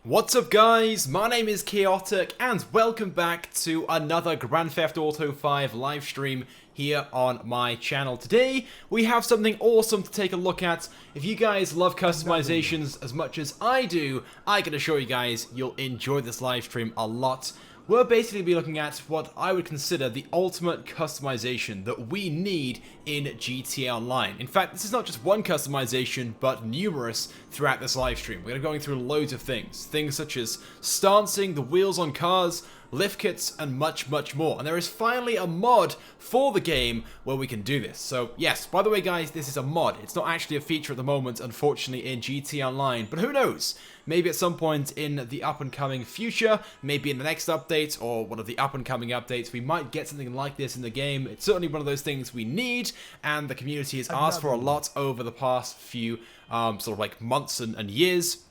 What's up guys, my name is Chaotic and welcome back to another Grand Theft Auto 5 live stream here on my channel. Today we have something awesome to take a look at. If you guys love customizations as much as I do, I can assure you guys you'll enjoy this live stream a lot. We'll basically be looking at what I would consider the ultimate customization that we need in GTA Online. In fact, this is not just one customization, but numerous throughout this live stream. We're going to be going through loads of things. Things such as stancing the wheels on cars, lift kits, and much, much more. And there is finally a mod for the game where we can do this. So yes, by the way guys, this is a mod. It's not actually a feature at the moment, unfortunately, in GTA Online, but who knows? Maybe at some point in the up-and-coming future, maybe in the next update, or one of the up-and-coming updates, we might get something like this in the game. It's certainly one of those things we need, and the community has asked for a lot over the past few sort of like months and years.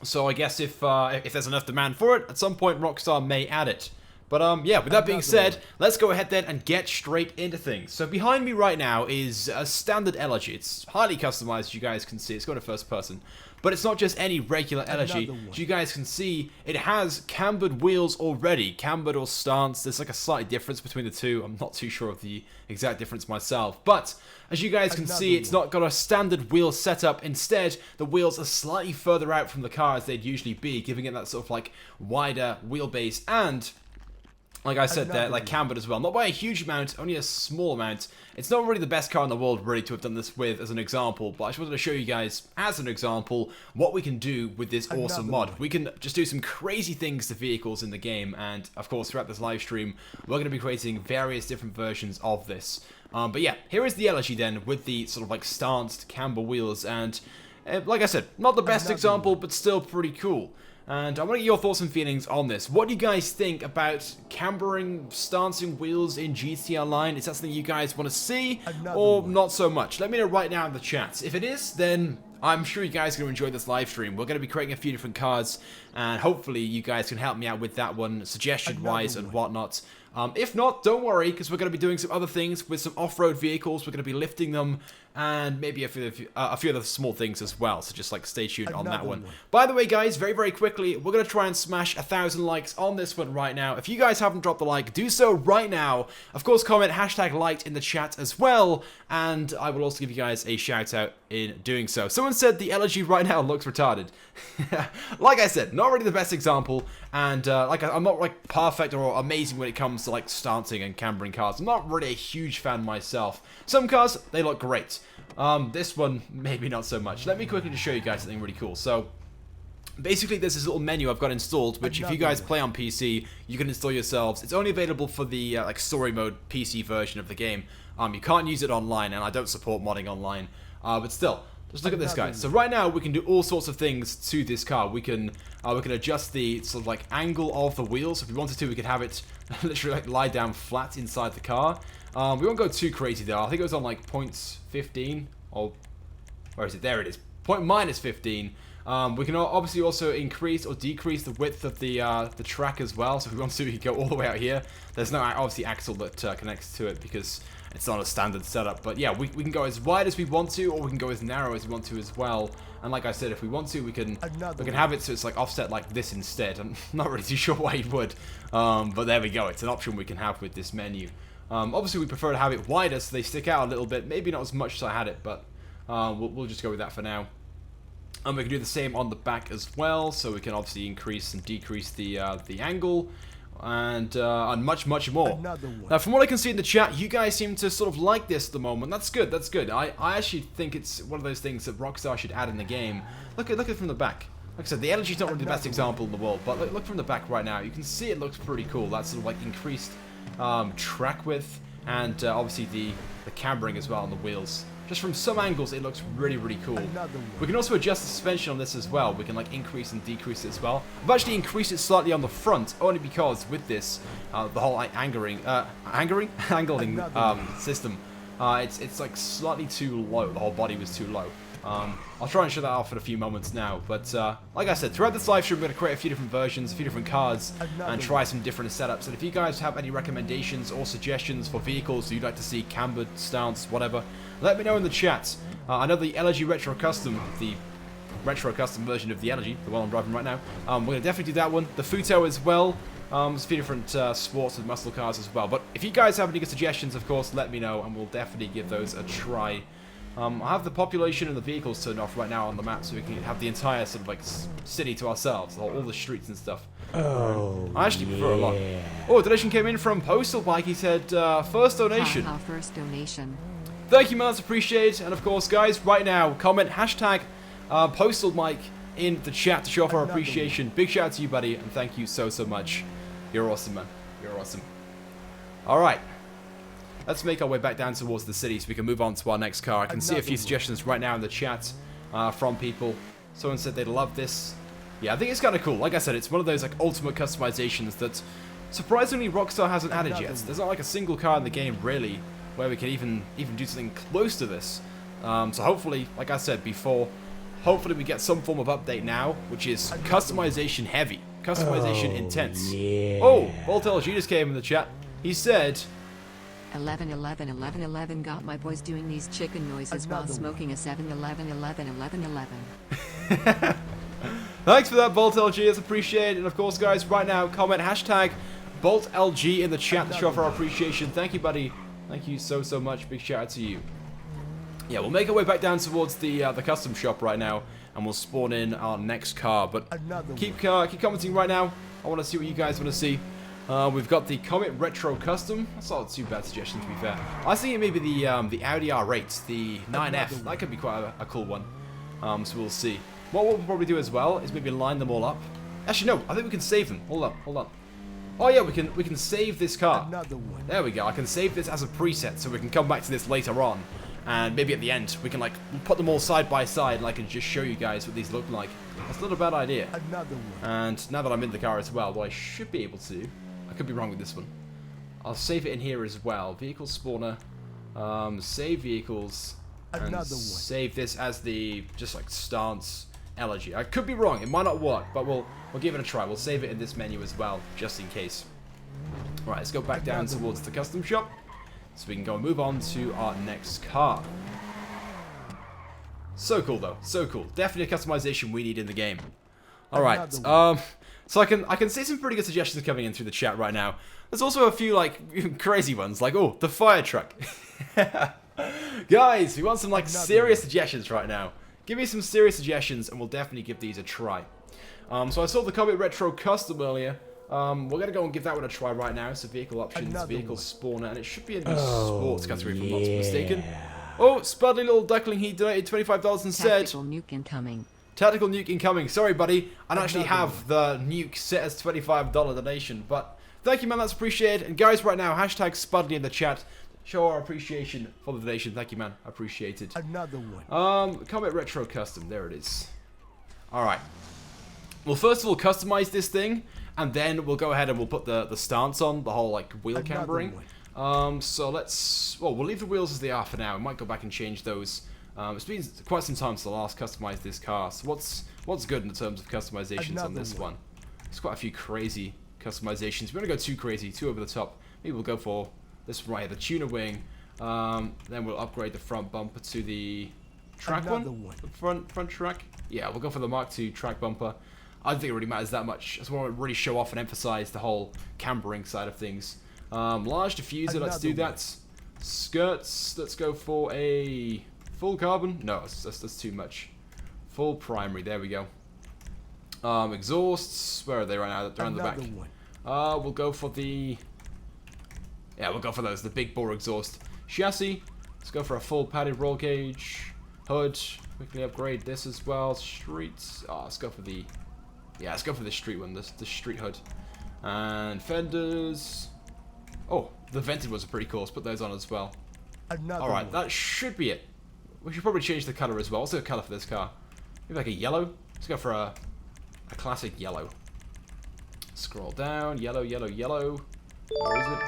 So I guess if there's enough demand for it, at some point Rockstar may add it. But yeah, with that being said, let's go ahead then and get straight into things. So behind me right now is a standard Elegy. It's highly customized, as you guys can see. It's got a first person. But it's not just any regular Elegy. As you guys can see, it has cambered wheels already. Cambered or stance. There's like a slight difference between the two. I'm not too sure of the exact difference myself. But as you guys can see, it's not got a standard wheel setup. Instead, the wheels are slightly further out from the car as they'd usually be, giving it that sort of like wider wheelbase. And like I said, they're like cambered as well. Not by a huge amount, only a small amount. It's not really the best car in the world really to have done this with as an example, but I just wanted to show you guys as an example what we can do with this awesome mod. We can just do some crazy things to vehicles in the game, and of course throughout this live stream we're going to be creating various different versions of this. But yeah, here is the Elegy then with the sort of like stanced camber wheels, and like I said, not the best example, but still pretty cool. And I want to get your thoughts and feelings on this. What do you guys think about cambering, stancing wheels in GTA Online? Is that something you guys want to see, or not so much? Let me know right now in the chat. If it is, then I'm sure you guys are going to enjoy this live stream. We're going to be creating a few different cars, and hopefully you guys can help me out with that one, suggestion-wise and whatnot. If not, don't worry, because we're going to be doing some other things with some off-road vehicles. We're going to be lifting them, and maybe a few other small things as well. So just like stay tuned on that one. By the way, guys, very, very quickly, we're going to try and smash 1,000 likes on this one right now. If you guys haven't dropped a like, do so right now. Of course, comment #light in the chat as well, and I will also give you guys a shout out in doing so. Someone said the Elegy right now looks retarded. Like I said, not really the best example, and I'm not like perfect or amazing when it comes to like stancing and cambering cars. I'm not really a huge fan myself. Some cars, they look great. This one, maybe not so much. Let me quickly just show you guys something really cool. So basically, there's this little menu I've got installed, which if you guys play on PC, you can install yourselves. It's only available for the like story mode PC version of the game. You can't use it online, and I don't support modding online. But still, just look at this, guys. So right now, we can do all sorts of things to this car. We can adjust the sort of like angle of the wheels. If we wanted to, we could have it literally like lie down flat inside the car. We won't go too crazy though. I think it was on like 0.15, or where is it? There it is. -15. We can obviously also increase or decrease the width of the track as well. So if we want to, we can go all the way out here. There's no obviously axle that connects to it because it's not a standard setup. But yeah, we can go as wide as we want to, or we can go as narrow as we want to as well. And like I said, if we want to, we can have it so it's like offset like this instead. I'm not really too sure why you would, but there we go. It's an option we can have with this menu. Obviously, we prefer to have it wider so they stick out a little bit. Maybe not as much as I had it, but we'll just go with that for now. And we can do the same on the back as well, so we can obviously increase and decrease the angle, and much, much more. Now, from what I can see in the chat, you guys seem to sort of like this at the moment. That's good, that's good. I actually think it's one of those things that Rockstar should add in the game. Look at it from the back. Like I said, the Elegy's not really the best example in the world, but look from the back right now. You can see it looks pretty cool. That's sort of like increased track width, and obviously the cambering as well on the wheels. Just from some angles, it looks really, really cool. We can also adjust the suspension on this as well. We can like increase and decrease it as well. I've actually increased it slightly on the front, only because with this, the whole like angling system, it's like slightly too low. The whole body was too low. I'll try and show that off in a few moments now, but like I said, throughout this live stream, we're going to create a few different versions, a few different cards, and try some different setups. And if you guys have any recommendations or suggestions for vehicles you'd like to see cambered, stance, whatever, let me know in the chat. I know the Elegy Retro Custom, the retro custom version of the Elegy, the one I'm driving right now. We're going to definitely do that one. The Futo as well. There's a few different sports and muscle cars as well. But if you guys have any good suggestions, of course, let me know, and we'll definitely give those a try. I have the population and the vehicles turned off right now on the map, so we can have the entire sort of like city to ourselves, all the streets and stuff. Oh, I actually prefer a lot. Oh, a donation came in from Postal Bike. He said, first donation. First donation. Thank you, man. That's appreciated. And of course, guys, right now, comment hashtag Postal Mike in the chat to show off our appreciation. Big shout out to you, buddy, and thank you so much. You're awesome, man. You're awesome. All right. Let's make our way back down towards the city so we can move on to our next car. I can see a few suggestions right now in the chat from people. Someone said they'd love this. Yeah, I think it's kind of cool. Like I said, it's one of those like ultimate customizations that surprisingly Rockstar hasn't added yet. There's not like a single car in the game really where we can even do something close to this. So hopefully, like I said before, hopefully we get some form of update now, which is customization heavy, customization intense. Yeah. Oh, Elegy just came in the chat. He said, 11 got my boys doing these chicken noises while smoking a 7-Eleven. Thanks for that, BoltLG. It's appreciated. And of course, guys, right now, comment hashtag BoltLG in the chat to show off our appreciation. Thank you, buddy. Thank you so much. Big shout out to you. Yeah, we'll make our way back down towards the custom shop right now, and we'll spawn in our next car. But keep commenting right now. I want to see what you guys want to see. We've got the Comet Retro Custom. That's not too bad suggestion, to be fair. I was thinking maybe the Audi R8, the 9F. That could be quite a cool one. So we'll see. What we'll probably do as well is maybe line them all up. Actually, no. I think we can save them. Hold on. Oh yeah, we can save this car. There we go. I can save this as a preset, so we can come back to this later on. And maybe at the end, we can like put them all side by side, and I can just show you guys what these look like. That's not a bad idea. And now that I'm in the car as well, I should be able to. I could be wrong with this one. I'll save it in here as well. Vehicle spawner, save vehicles, and save this as the just like stance Elegy. I could be wrong. It might not work, but we'll give it a try. We'll save it in this menu as well, just in case. All right, let's go back down towards the custom shop, so we can go and move on to our next car. So cool though, so cool. Definitely a customization we need in the game. All right, so I can see some pretty good suggestions coming in through the chat right now. There's also a few like crazy ones, like oh, the fire truck. Guys, we want some like serious suggestions right now. Give me some serious suggestions, and we'll definitely give these a try. So I saw the Comet Retro Custom earlier. We're gonna go and give that one a try right now. So vehicle options, vehicle spawner, and it should be a new sports category if I'm not mistaken. Oh, Spudly Little Duckling, he donated $25 and said... Tactical nuke incoming. Tactical nuke incoming. Sorry, buddy. I don't actually have the nuke set as $25 donation, but thank you, man. That's appreciated. And guys, right now, hashtag Spudly in the chat. Show our appreciation for the donation. Thank you, man. Appreciated. Comet Retro Custom. There it is. All right. Well, first of all, customize this thing, and then we'll go ahead and we'll put the stance on, the whole like wheel cambering. So we'll leave the wheels as they are for now. We might go back and change those. It's been quite some time since I last customized this car. So what's good in terms of customizations on this one? There's quite a few crazy customizations. We want to go too crazy, too over the top. Maybe we'll go for this one right here, the tuner wing. Then we'll upgrade the front bumper to the track one. The front track. Yeah, we'll go for the Mark II track bumper. I don't think it really matters that much. I just want to really show off and emphasize the whole cambering side of things. Large diffuser, let's do that. Skirts, let's go for a full carbon. No, that's too much. Full primary, there we go. Exhausts, where are they right now? They're on the back. We'll go for the... Yeah, we'll go for those, the big bore exhaust. Chassis, let's go for a full padded roll cage. Hood, quickly upgrade this as well. Streets, let's go for the... Yeah, let's go for the street one, the street hood. And fenders... Oh, the vented ones are pretty cool. Let's put those on as well. Alright, that should be it. We should probably change the colour as well. What's the colour for this car? Maybe like a yellow? Let's go for a classic yellow. Scroll down. Yellow. Where is it?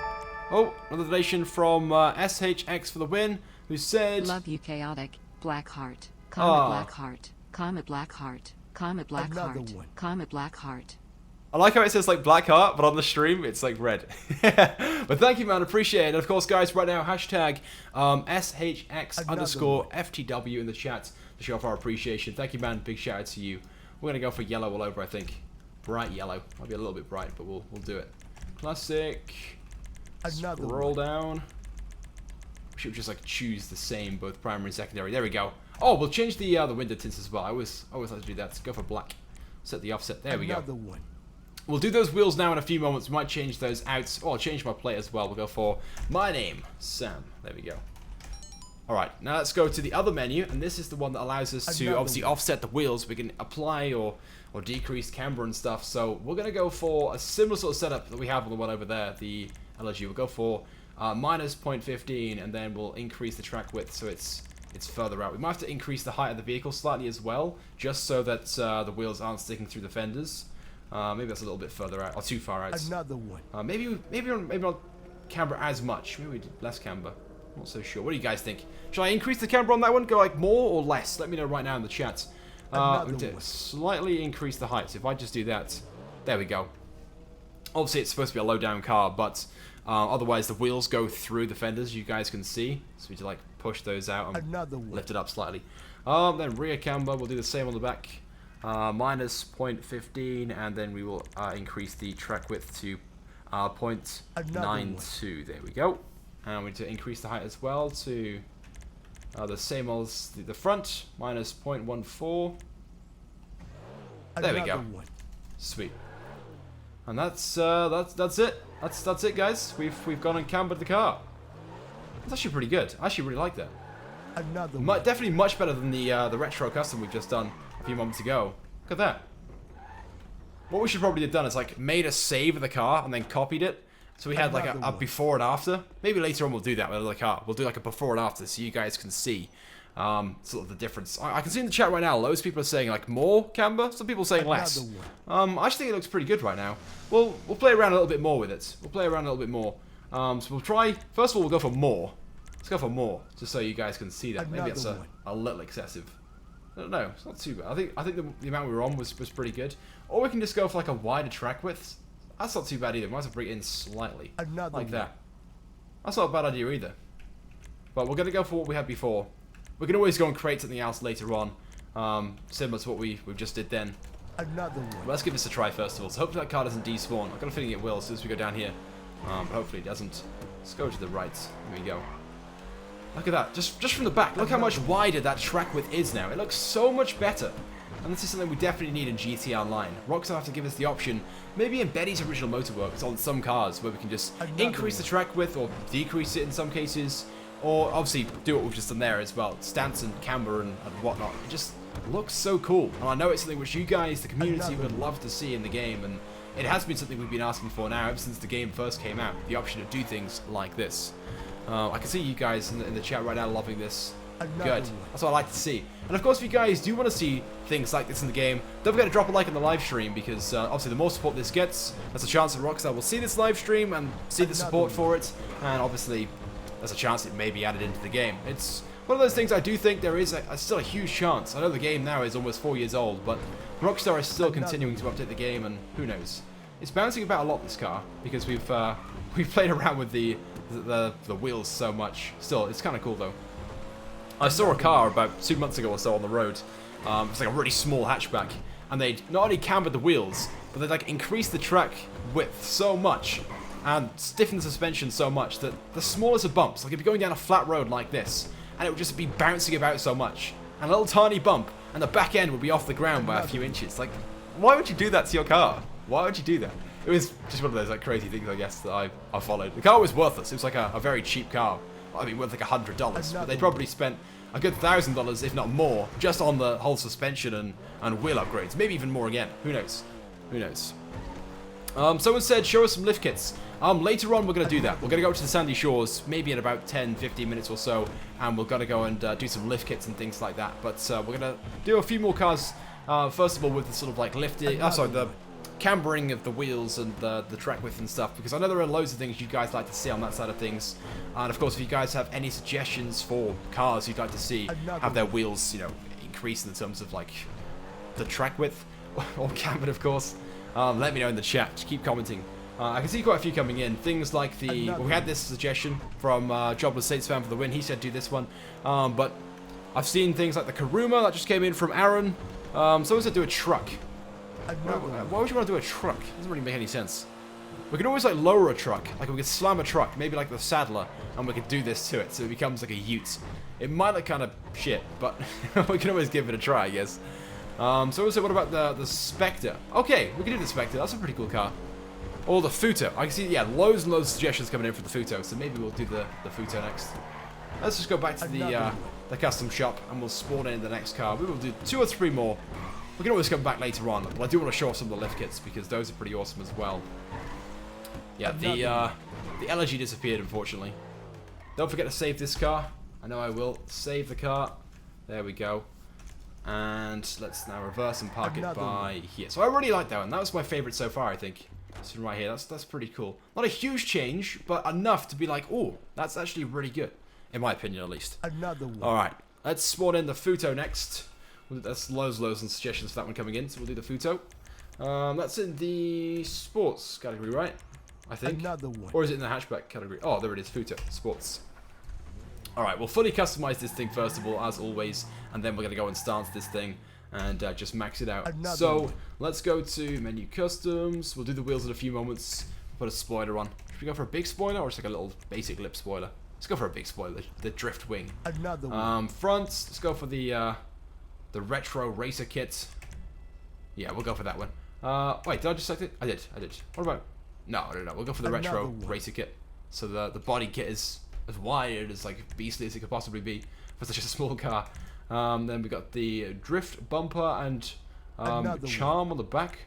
Oh, another donation from SHX for the win, who said... Love you, Chaotic. Blackheart. Comet Blackheart. Comet Blackheart. Comet Blackheart. Comet Blackheart. I like how it says like black heart, but on the stream it's like red. But thank you, man. Appreciate it. And of course, guys, right now hashtag SHX_FTW in the chat to show off our appreciation. Thank you, man. Big shout out to you. We're gonna go for yellow all over, I think. Bright yellow. Might be a little bit bright, but we'll do it. Classic. Scroll down. We should just like choose the same, both primary and secondary. There we go. Oh, we'll change the window tints as well. I always like to do that. Let's go for black. Set the offset. There we go. We'll do those wheels now in a few moments. We might change those out. Oh, I'll change my plate as well. We'll go for my name, Sam. There we go. Alright, now let's go to the other menu, and this is the one that allows us to obviously offset the wheels. We can apply or decrease camber and stuff. So we're going to go for a similar sort of setup that we have on the one over there, the Elegy. We'll go for minus 0.15, and then we'll increase the track width so it's further out. We might have to increase the height of the vehicle slightly as well, just so that the wheels aren't sticking through the fenders. Maybe that's a little bit further out, or too far out. Another one. Maybe not camber as much. Maybe we did less camber. Not so sure. What do you guys think? Should I increase the camber on that one? Go like more or less? Let me know right now in the chat. We did slightly increase the height. So if I just do that, there we go. Obviously, it's supposed to be a low-down car, but otherwise the wheels go through the fenders. You guys can see. So we just like push those out and lift it up slightly. Then rear camber. We'll do the same on the back. Minus 0.15, and then we will increase the track width to 0.92. There we go. And we need to increase the height as well to the same as the front, minus 0.14. There we go. Sweet. And that's it. That's it, guys. We've gone and cambered the car. That's actually pretty good. I actually really like that. Definitely much better than the retro custom we've just done a few moments ago. Look at that. What we should probably have done is like made a save of the car and then copied it. So we had like a before and after. Maybe later on we'll do that with the car. We'll do like a before and after so you guys can see sort of the difference. I can see in the chat right now, loads of people are saying like more camber. Some people are saying less. I actually think it looks pretty good right now. We'll play around a little bit more with it. We'll play around a little bit more. So we'll try. First of all, we'll go for more. Let's go for more, just so you guys can see that. Maybe it's a little excessive. I don't know. It's not too bad. I think the amount we were on was pretty good. Or we can just go for like a wider track width. That's not too bad either. We might have to bring it in slightly, like that. That's not a bad idea either. But we're gonna go for what we had before. We can always go and create something else later on, similar to what we just did then. Well, let's give this a try first of all. So hopefully that car doesn't despawn. I've got a feeling it will as soon as we go down here. But hopefully it doesn't. Let's go to the right. Here we go. Look at that. Just from the back. Look how much wider that track width is now. It looks so much better. And this is something we definitely need in GT Online. Rockstar have to give us the option, maybe in Betty's original Motorworks on some cars, where we can just increase the track width or decrease it in some cases. Or obviously do what we've just done there as well. Stance and camber and whatnot. It just looks so cool. And I know it's something which you guys, the community, would love to see in the game. And it has been something we've been asking for now ever since the game first came out. The option to do things like this. I can see you guys in the chat right now loving this. Good. That's what I like to see. And of course, if you guys do want to see things like this in the game, don't forget to drop a like on the live stream, because obviously the more support this gets, there's a chance that Rockstar will see this live stream and see the support for it, and obviously there's a chance it may be added into the game. It's one of those things I do think there is still a huge chance. I know the game now is almost 4 years old, but Rockstar is still continuing to update the game, and who knows. It's bouncing about a lot, this car, because we've played around with the wheels so much. Still, it's kind of cool though. I saw a car about 2 months ago or so on the road. It's like a really small hatchback, and they'd not only cambered the wheels, but they'd like increased the track width so much and stiffened the suspension so much that the smallest of bumps, like if you're going down a flat road like this, and it would just be bouncing about so much, and a little tiny bump, and the back end would be off the ground by a few inches. Like, why would you do that to your car? Why would you do that? It was just one of those like crazy things, I guess, that I followed. The car was worthless. It was like a very cheap car. I mean, worth like $100, but they probably spent a good $1,000, if not more, just on the whole suspension and wheel upgrades. Maybe even more again. Who knows? Who knows? Someone said, show us some lift kits. Later on, we're going to do that. We're going to go to the Sandy Shores, maybe in about 10-15 minutes or so, and we're going to go and do some lift kits and things like that. But we're going to do a few more cars, first of all, with the sort of like lifting, the cambering of the wheels and the track width and stuff, because I know there are loads of things you guys like to see on that side of things. And of course, if you guys have any suggestions for cars you'd like to see have their wheels, you know, increase in terms of like the track width or cambered, of course, Let me know in the chat. Just keep commenting. I can see quite a few coming in. Things like the... Well, we had this suggestion from Jobless States Fan for the win. He said do this one. But I've seen things like the Karuma that just came in from Aaron. Someone said do a truck. Why would you want to do a truck? It doesn't really make any sense. We can always like lower a truck. Like we could slam a truck, maybe like the Saddler, and we could do this to it so it becomes like a ute. It might look kind of shit, but we can always give it a try, I guess. So also, what about the Spectre? Okay, we can do the Spectre. That's a pretty cool car. Or the Futo. I can see, yeah, loads and loads of suggestions coming in for the Futo, so maybe we'll do the Futo next. Let's just go back to the custom shop, and we'll spawn in the next car. We will do 2 or 3 more. We can always come back later on, but I do want to show off some of the lift kits, because those are pretty awesome as well. Yeah, the Elegy disappeared, unfortunately. Don't forget to save this car. I know I will. Save the car. There we go. And let's now reverse and park it by here. So I really like that one. That was my favorite so far, I think. This one right here. That's pretty cool. Not a huge change, but enough to be like, oh, that's actually really good. In my opinion, at least. Alright. Let's spawn in the Futo next. That's loads of suggestions for that one coming in, so we'll do the Futo. That's in the sports category, right? I think. Or is it in the hatchback category? Oh, there it is, Futo, sports. Alright, we'll fully customize this thing first of all, as always, and then we're going to go and stance this thing and just max it out. So, let's go to menu customs. We'll do the wheels in a few moments. Put a spoiler on. Should we go for a big spoiler or just like a little basic lip spoiler? Let's go for a big spoiler, the drift wing. Front, let's go for the retro racer kit. Yeah, we'll go for that one. Wait, did I just select it? I did. What about... No, we'll go for the retro racer kit. So the body kit is as wired as like beastly as it could possibly be for such a small car. Then we got the drift bumper and charm on the back.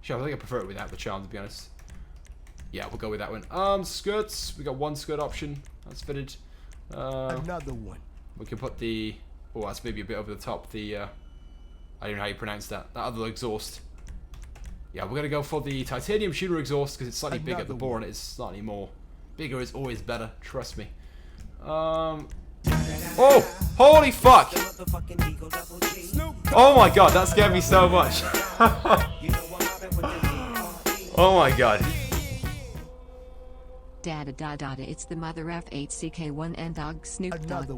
Sure, I think I prefer it without the charm, to be honest. Yeah, we'll go with that one. Skirts, we got 1 skirt option. That's fitted. We can put the... Oh, that's maybe a bit over the top. The I don't know how you pronounce that. That other exhaust. Yeah, we're going to go for the titanium Shiro exhaust because it's slightly bigger at the bore and it's slightly more. Bigger is always better, trust me. Oh, holy fuck! Oh my god, that scared me so much. Oh my god. Dada, it's the mother F8CK1 and dog Snoop Dogg.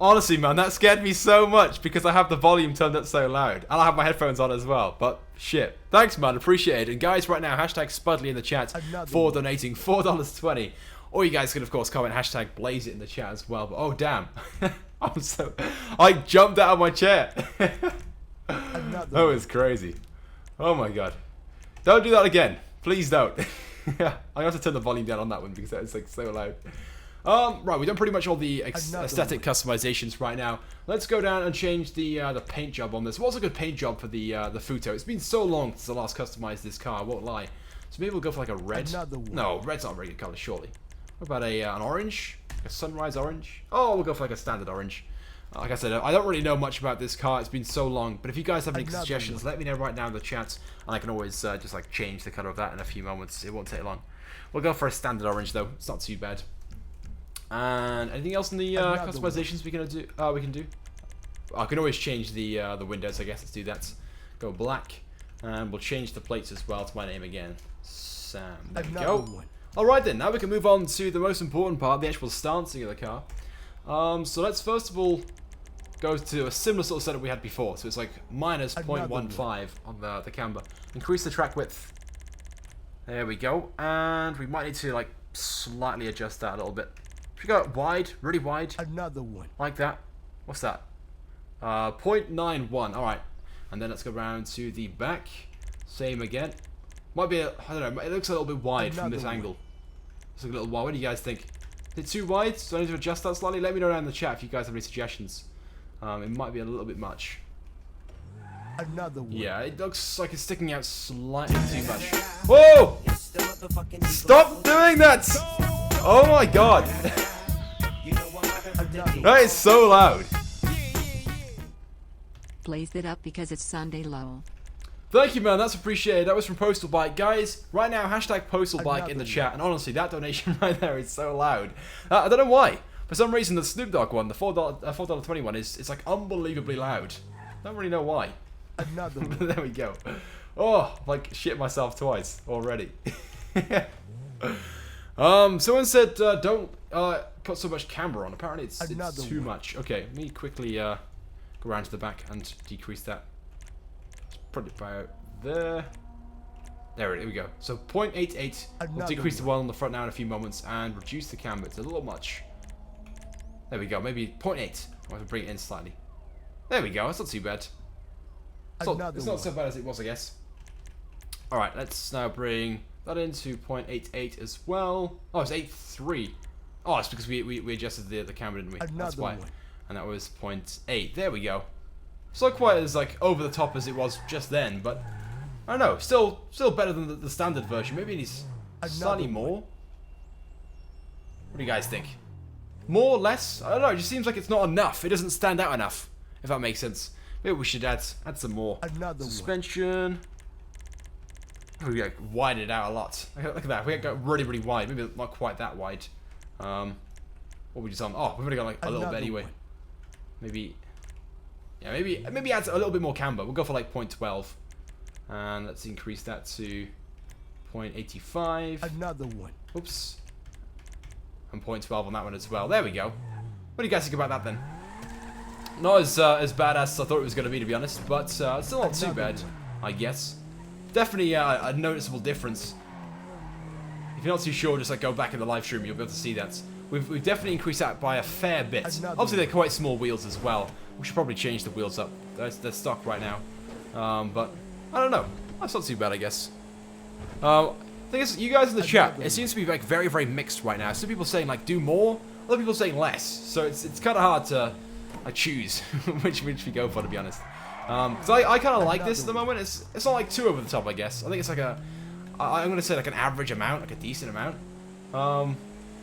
Honestly, man, that scared me so much because I have the volume turned up so loud. And I have my headphones on as well, but shit. Thanks, man, appreciate it. And guys, right now, hashtag Spudley in the chat for donating $4.20. Or you guys can, of course, comment hashtag Blaze it in the chat as well. But, oh, damn. I jumped out of my chair. That was crazy. Oh, my God. Don't do that again. Please don't. Yeah, I have to turn the volume down on that one because it's like so loud. Right, we've done pretty much all the aesthetic customizations right now. Let's go down and change the paint job on this. What's a good paint job for the Futo? It's been so long since I last customized this car, I won't lie. So maybe we'll go for like a red. No, red's not a very good color, surely. What about an orange? A sunrise orange? Oh, we'll go for like a standard orange. Like I said, I don't really know much about this car. It's been so long. But if you guys have any suggestions, let me know right now in the chat. And I can always just like change the color of that in a few moments. It won't take long. We'll go for a standard orange though. It's not too bad. And anything else in the customizations we can do? We can do. I can always change the windows. I guess let's do that. Go black, and we'll change the plates as well to my name again, Sam. There we go. All right then. Now we can move on to the most important part, the actual stancing of the car. So let's first of all go to a similar sort of setup we had before. So it's like minus 0.15 on the camber. Increase the track width. There we go. And we might need to like slightly adjust that a little bit. Should we go wide, really wide? Like that. What's that? 0.91. Alright. And then let's go around to the back. Same again. Might be, I don't know, it looks a little bit wide from this angle. It's a little wide. What do you guys think? Is it too wide? So I need to adjust that slightly? Let me know down in the chat if you guys have any suggestions. It might be a little bit much. Yeah, it looks like it's sticking out slightly too much. Whoa! Stop doing that! Oh my god! That is so loud. Blaze it up because it's Sunday, lol. Thank you, man. That's appreciated. That was from Postal Bike. Guys, right now, hashtag Postal Bike in the chat. And honestly, that donation right there is so loud. I don't know why. For some reason, the Snoop Dogg one, the $4.20 one, it's like unbelievably loud. Don't really know why. There we go. Oh, like shit myself twice already. Someone said don't put so much camber on. Apparently it's too much. Okay, let me quickly go around to the back and decrease that. Let's put it about there. There we go. So 0.88. We'll decrease the one on the front now in a few moments and reduce the camber. It's a little much. There we go. Maybe 0.8. I'll have to bring it in slightly. There we go. That's not too bad. It's not so bad as it was, I guess. Alright, let's now bring that into 0.88 as well. Oh, it's 8.3. Oh, it's because we adjusted the camera, didn't we? That's why. And that was 0.8. There we go. It's not quite as like over the top as it was just then, but I don't know. Still better than the standard version. Maybe it needs slightly more. What do you guys think? More, less? I don't know. It just seems like it's not enough. It doesn't stand out enough, if that makes sense. Maybe we should add some more. Suspension. Oh, we like widen it out a lot. Look at that. We got really, really wide. Maybe not quite that wide. What we just on? Oh, we've only got like a little bit anyway. Maybe. Yeah, maybe add a little bit more camber. We'll go for like 0.12, and let's increase that to 0.85. Another one. Oops. And 0.12 on that one as well. There we go. What do you guys think about that then? Not as bad as I thought it was going to be honest, but still not too bad, I guess. Definitely a noticeable difference. If you're not too sure, just like go back in the live stream, you'll be able to see that. We've definitely increased that by a fair bit. Obviously, they're quite small wheels as well. We should probably change the wheels up. They're stock right now. But I don't know. That's not too bad, I guess. Thing is, you guys in the chat, it seems to be like very, very mixed right now. Some people saying like do more, other people saying less. So it's kind of hard to choose which we go for, to be honest. So I kind of like this at the moment. It's not like too over the top, I guess. I think it's like I'm gonna say like an average amount, like a decent amount. Yeah,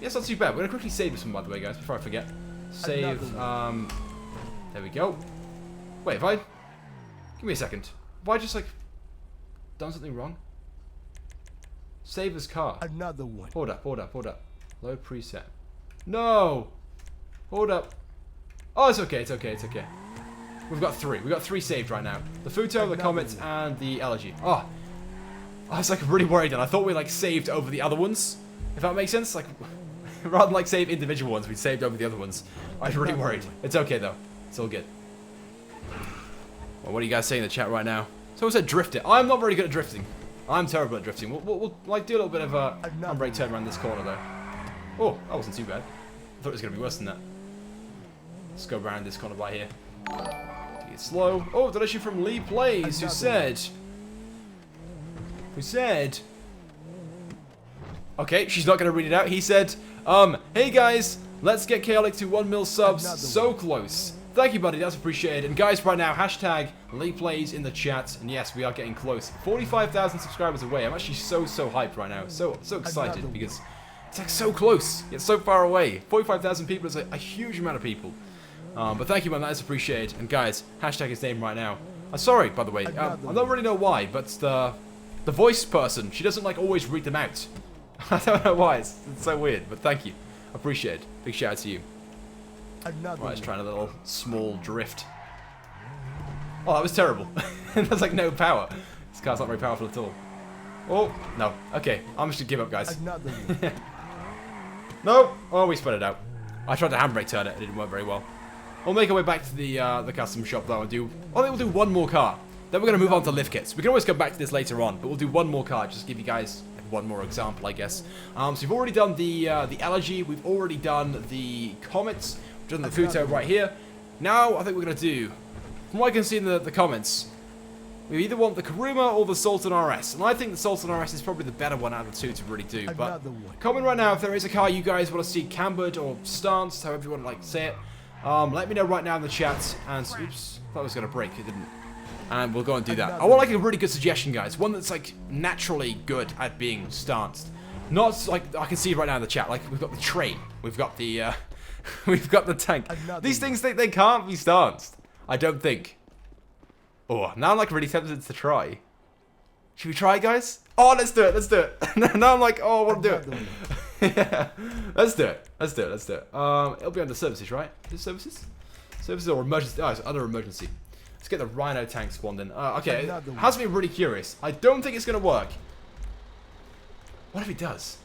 it's not too bad. We're gonna quickly save this one, by the way, guys, before I forget. Save. There we go. Wait, give me a second. Have I just like done something wrong? Save as car. Another one. Hold up. Load preset. No. Hold up. Oh, it's okay. We've got three saved right now. The Futo, the Comet, and the Elegy. Oh, I was like really worried, and I thought we like saved over the other ones. If that makes sense, like rather than like save individual ones, we saved over the other ones. I was really worried. It's okay though. It's all good. Well, what are you guys saying in the chat right now? Someone said drift it. I'm not very good at drifting. I'm terrible at drifting. We'll like do a little bit of a handbrake turn around this corner though. Oh, that wasn't too bad. I thought it was gonna be worse than that. Let's go around this corner by here. Take it slow. Oh, donation from Lee Plays, who said. Okay, she's not gonna read it out. He said, hey guys, let's get Chaotic to 1 mil subs. So close. Thank you, buddy. That's appreciated. And guys, right now, hashtag Lee Plays in the chat. And yes, we are getting close. 45,000 subscribers away. I'm actually so hyped right now. So excited because it's like so close. It's so far away. 45,000 people is a huge amount of people. But thank you, man. That is appreciated. And guys, hashtag his name right now. I'm sorry, by the way. I don't really know why, but the voice person, she doesn't like always read them out. I don't know why. It's so weird. But thank you. Appreciate it. Big shout out to you. Right, let's try a little small drift. Oh, that was terrible. There's like no power. This car's not very powerful at all. Oh, no. Okay, I'm just gonna give up, guys. No. Oh, we spun it out. I tried to handbrake turn it. It didn't work very well. We'll make our way back to the custom shop though and do. I think we'll do one more car. Then we're gonna move on to lift kits. We can always come back to this later on, but we'll do one more car just to give you guys one more example, I guess. So we've already done the Elegy. We've already done the Comets. We've done the Futo right here. Now I think we're gonna do. From what I can see in the comments, we either want the Karuma or the Sultan RS, and I think the Sultan RS is probably the better one out of the two to really do. But comment right now if there is a car you guys want to see cambered or stanced, however you want to like say it. Let me know right now in the chat. And oops, thought it was gonna break. It didn't. And we'll go and do that. I want like a really good suggestion, guys. One that's like naturally good at being stanced. Not like I can see right now in the chat. Like we've got the train, we've got the we've got the tank. These things they can't be stanced. I don't think. Oh, now I'm like really tempted to try. Should we try, guys? Oh, let's do it. Let's do it. Now I'm like, oh, I want to do it. Yeah, let's do it. Let's do it. Let's do it. It'll be under services, right? Is it services? Services or emergency? Oh, it's under emergency. Let's get the Rhino tank spawned in. Okay, it has me really curious. I don't think it's going to work. What if it does?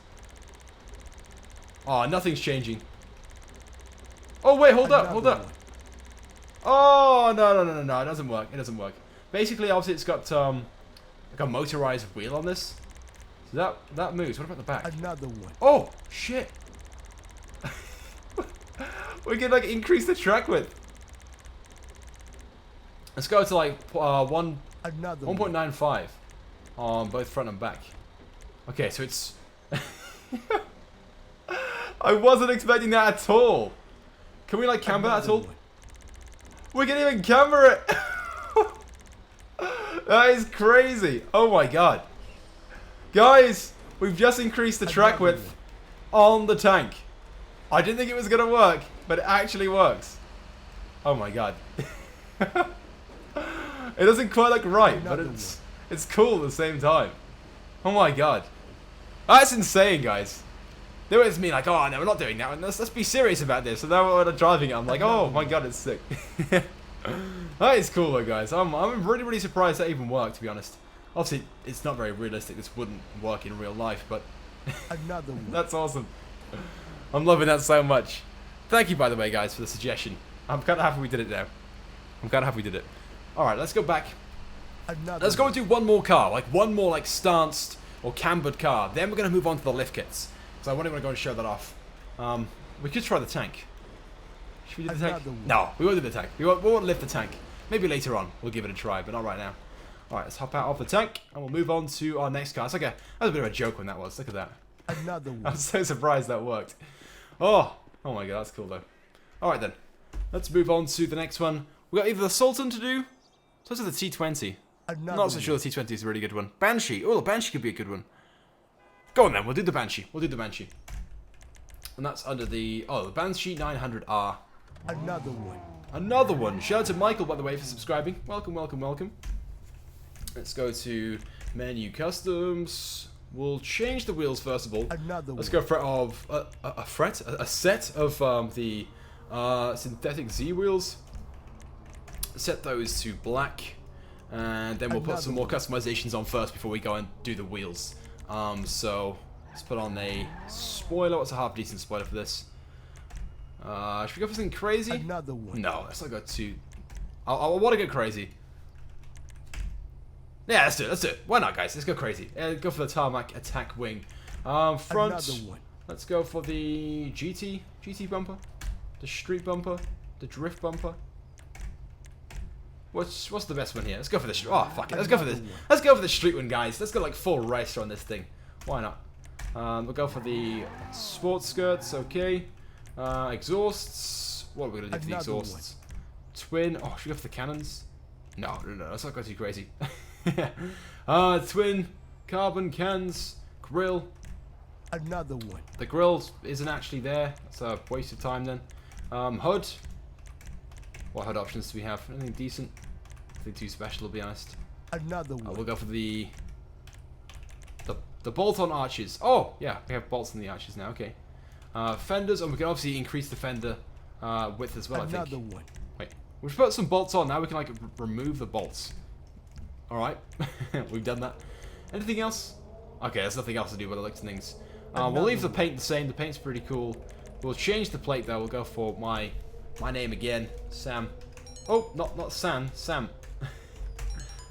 Oh, nothing's changing. Oh, wait, hold up, hold up. Oh, no, it doesn't work. It doesn't work. Basically, obviously, it's got like a motorized wheel on this. So that moves. What about the back? Another one. Oh, shit. We can, like, increase the track width. Let's go to, like, 1.95 on both front and back. Okay, so it's... I wasn't expecting that at all. Can we, like, camber that at all? We can even camber it. That is crazy. Oh my god. Guys, we've just increased the track width on the tank. I didn't think it was going to work, but it actually works. Oh my god. It doesn't quite look right, but it's cool at the same time. Oh my god. That's insane, guys. There was me like, oh no, we're not doing that. Let's be serious about this. So now when I'm driving it, I'm like, oh my god, it's sick. That is cool though, guys. I'm really surprised that even worked, to be honest. Obviously, it's not very realistic. This wouldn't work in real life, but Another one. That's awesome. I'm loving that so much. Thank you, by the way, guys, for the suggestion. I'm kind of happy we did it now. I'm kind of happy we did it. Alright, let's go back. Let's go and do one more car. Like, one more, like, stanced or cambered car. Then we're going to move on to the lift kits. So I want to go and show that off. We could try the tank. Should we do the tank? No, we won't do the tank. We won't lift the tank. Maybe later on we'll give it a try, but not right now. Alright, let's hop out of the tank and we'll move on to our next car. It's like that was a bit of a joke when that was. Look at that. Another one. I'm so surprised that worked. Oh my god, that's cool though. Alright then. Let's move on to the next one. We've got either the Sultan to do. So this is the T20. Not so sure the T20 is a really good one. Banshee. Oh, the Banshee could be a good one. Go on then, we'll do the Banshee. We'll do the Banshee. And that's under the... Oh, the Banshee 900R. Another one. Another one. Shout out to Michael, by the way, for subscribing. Welcome, welcome, welcome. Let's go to menu customs. We'll change the wheels first of all. Let's go for a set of the synthetic Z wheels. Set those to black, and then we'll put some more customizations on first before we go and do the wheels. So let's put on a spoiler. What's a half decent spoiler for this? Should we go for something crazy? Another one. No, let's not go too. I want to go crazy. Yeah, let's do it. Let's do it. Why not, guys? Let's go crazy. Go for the Tarmac attack wing. Front. Another one. Let's go for the GT bumper, the street bumper, the drift bumper. What's the best one here? Let's go for the oh fuck it. Let's go for this. Let's go for the street one, guys. Let's go like full racer on this thing. Why not? We'll go for the sports skirts. Okay. Exhausts. What are we gonna do for the exhausts? Twin. Oh, should we go for the cannons? No. Let's not go too crazy. Twin carbon cans. Grill. Another one. The grill isn't actually there. That's a waste of time then. HUD. What HUD options do we have? Anything decent? Nothing too special, to be honest. Another one. We'll go for the bolt-on arches. Oh, yeah, we have bolts on the arches now. Okay. Fenders, and we can obviously increase the fender width as well. I think. Another one. Wait, we've put some bolts on. Now we can like remove the bolts. All right, we've done that. Anything else? Okay, there's nothing else to do by the looks of things. We'll leave the paint the same. The paint's pretty cool. We'll change the plate though. We'll go for my name again, Sam. Oh, not Sam. Sam.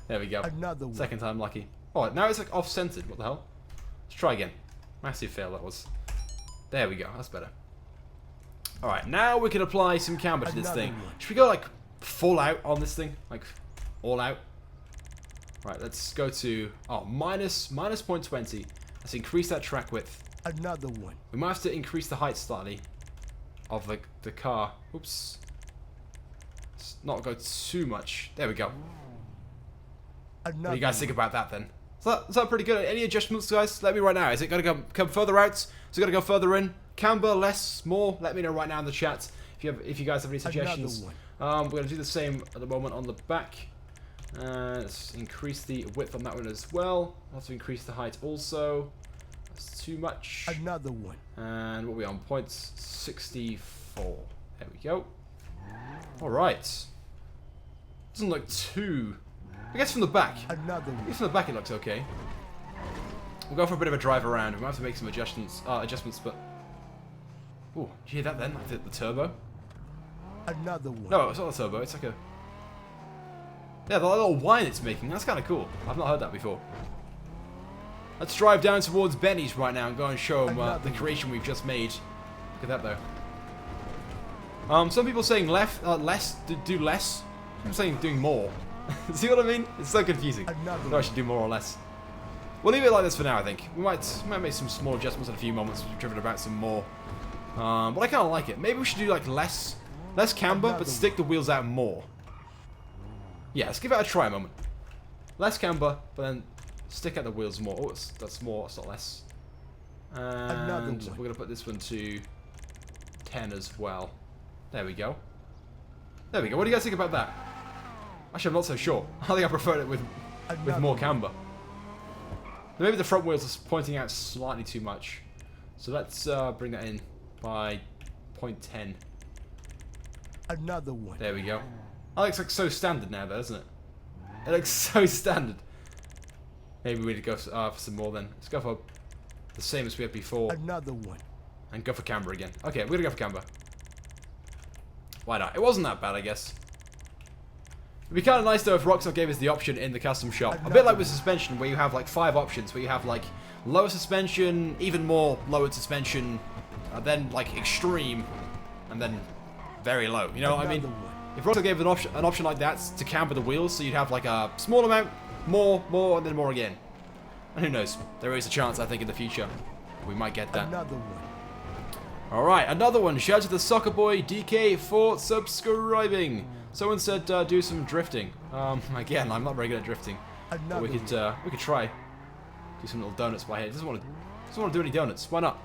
There we go. Another one. Second time lucky. Oh, now it's like off-centered. What the hell? Let's try again. Massive fail that was. There we go. That's better. All right, now we can apply some camber to this thing. Should we go like full out on this thing, like all out? Right, let's go to minus 0.20. Let's increase that track width. Another one. We might have to increase the height slightly of the car. Oops. Let's not go too much. There we go. What do you guys think about that then? Is that pretty good? Any adjustments, guys? Let me right now. Is it going to come further out? Is it going to go further in? Camber, less, more? Let me know right now in the chat if you guys have any suggestions. We're going to do the same at the moment on the back. Let's increase the width on that one as well. I'll have to increase the height also. That's too much. Another one. And what are we on? 0.64. There we go. Alright. Doesn't look too... I guess from the back. Another I one. guess from the back it looks okay. We'll go for a bit of a drive around. We might have to make some adjustments, but... Ooh, did you hear that then? Like the turbo? Another one. No, it's not a turbo. It's like a... Yeah, the little whine it's making. That's kind of cool. I've not heard that before. Let's drive down towards Benny's right now and go and show him the creation we've just made. Look at that, though. Some people saying less, do less. I'm saying doing more. See what I mean? It's so confusing. No, I should do more or less. We'll leave it like this for now, I think. We might make some small adjustments in a few moments. We've driven about some more. But I kind of like it. Maybe we should do like less camber, but stick the wheels out more. Yeah, let's give it a try a moment. Less camber, but then stick out the wheels more. Oh, that's more, it's not less. And we're going to put this one to 10 as well. There we go. There we go. What do you guys think about that? Actually, I'm not so sure. I think I prefer it with more camber. Maybe the front wheels are pointing out slightly too much. So let's bring that in by 0.10. Another one. There we go. That looks like so standard now, though, doesn't it? It looks so standard. Maybe we need to go for some more then. Let's go for the same as we had before. Another one. And go for camber again. Okay, we're gonna go for camber. Why not? It wasn't that bad, I guess. It'd be kind of nice though if Rockstar gave us the option in the custom shop. A bit like with suspension, where you have like 5 options, where you have like lower suspension, even more lowered suspension, then like extreme, and then very low. You know what I mean? If Rockstar gave an option like that to camber the wheels, so you'd have like a small amount, more, and then more again. And who knows? There is a chance, I think, in the future we might get that. Another one. Alright, another one. Shout out to the Soccer Boy DK for subscribing. Someone said do some drifting. Again, I'm not very good at drifting. But we could try. Do some little donuts by here. Doesn't want to do any donuts. Why not?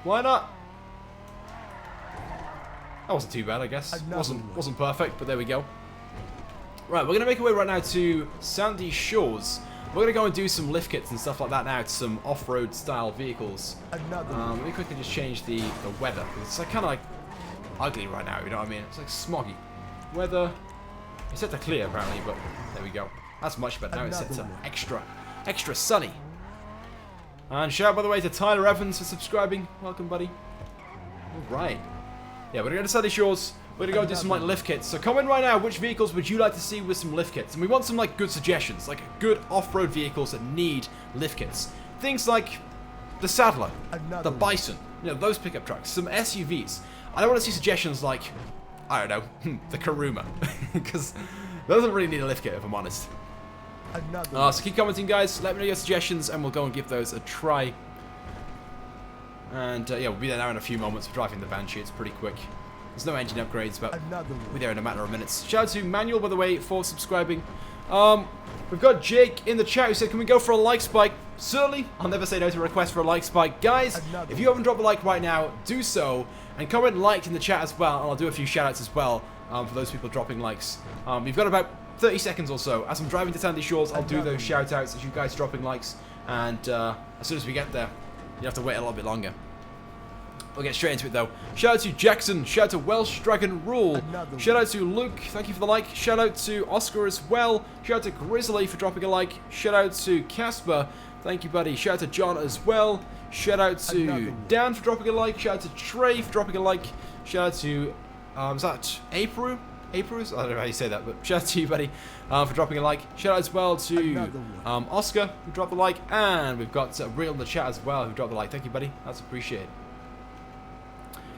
Why not? That wasn't too bad, I guess. Wasn't perfect, but there we go. Right, we're gonna make our way right now to Sandy Shores. We're gonna go and do some lift kits and stuff like that now to some off-road style vehicles. Let me quickly just change the weather. It's like kind of like ugly right now. You know what I mean? It's like smoggy. Weather. It's set to clear apparently, but there we go. That's much better now. It's set to extra sunny. And shout out by the way to Tyler Evans for subscribing. Welcome, buddy. All right. Yeah, we're gonna go to Sandy Shores. We're gonna go do some like lift kits. So comment right now, which vehicles would you like to see with some lift kits? And we want some like good suggestions, like good off-road vehicles that need lift kits. Things like the Saddler, the Bison, you know, those pickup trucks, some SUVs. I don't want to see suggestions like, I don't know, the Karuma, because that doesn't really need a lift kit if I'm honest. So keep commenting, guys. Let me know your suggestions, and we'll go and give those a try. And yeah, we'll be there now in a few moments. We're driving the Banshee. It's pretty quick. There's no engine upgrades, but we'll be there in a matter of minutes. Shout out to Manuel, by the way, for subscribing. We've got Jake in the chat who said, can we go for a like spike? Certainly. I'll never say no to a request for a like spike. Guys, if you haven't dropped a like right now, do so. And comment like in the chat as well, and I'll do a few shout-outs as well for those people dropping likes. We've got about 30 seconds or so. As I'm driving to Sandy Shores, I'll do those shout-outs as you guys dropping likes. And as soon as we get there, you have to wait a little bit longer. We'll get straight into it though. Shout out to Jackson, shout out to Welsh Dragon Rule, shout out to Luke, thank you for the like, shout out to Oscar as well, shout out to Grizzly for dropping a like, shout out to Casper, thank you buddy, shout out to John as well, shout out to Dan for dropping a like, shout out to Trey for dropping a like, shout out to, is that April? April? I don't know how you say that, but shout out to you buddy for dropping a like, shout out as well to Oscar who dropped the like, and we've got Real in the chat as well who dropped the like, thank you buddy, that's appreciated.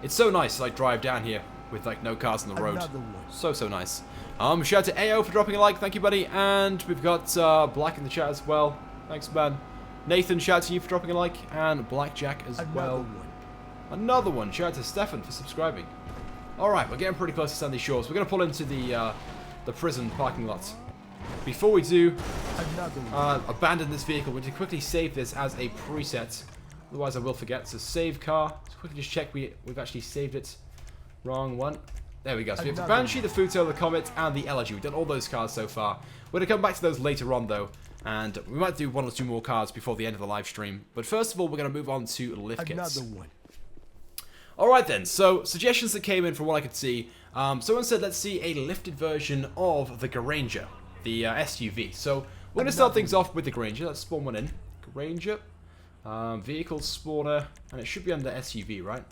It's so nice to like drive down here with like no cars on the road. So nice. Shout out to AO for dropping a like, thank you buddy. And we've got Black in the chat as well. Thanks man. Nathan, shout out to you for dropping a like, and Blackjack as well. Another one. Shout out to Stefan for subscribing. Alright, we're getting pretty close to Sandy Shores. We're gonna pull into the prison parking lot. Before we do abandon this vehicle, we need to quickly save this as a preset. Otherwise I will forget. So save car. Let's quickly just check we've actually saved it. Wrong one. There we go. So we have the Banshee, the Futo, the Comet, and the Elegy. We've done all those cars so far. We're going to come back to those later on though. And we might do 1 or 2 more cars before the end of the live stream. But first of all, we're going to move on to lift kits. Alright then, so suggestions that came in from what I could see. Someone said let's see a lifted version of the Granger, the SUV. So we're going to start things off with the Granger. Let's spawn one in. Granger, vehicle spawner, and it should be under SUV, right?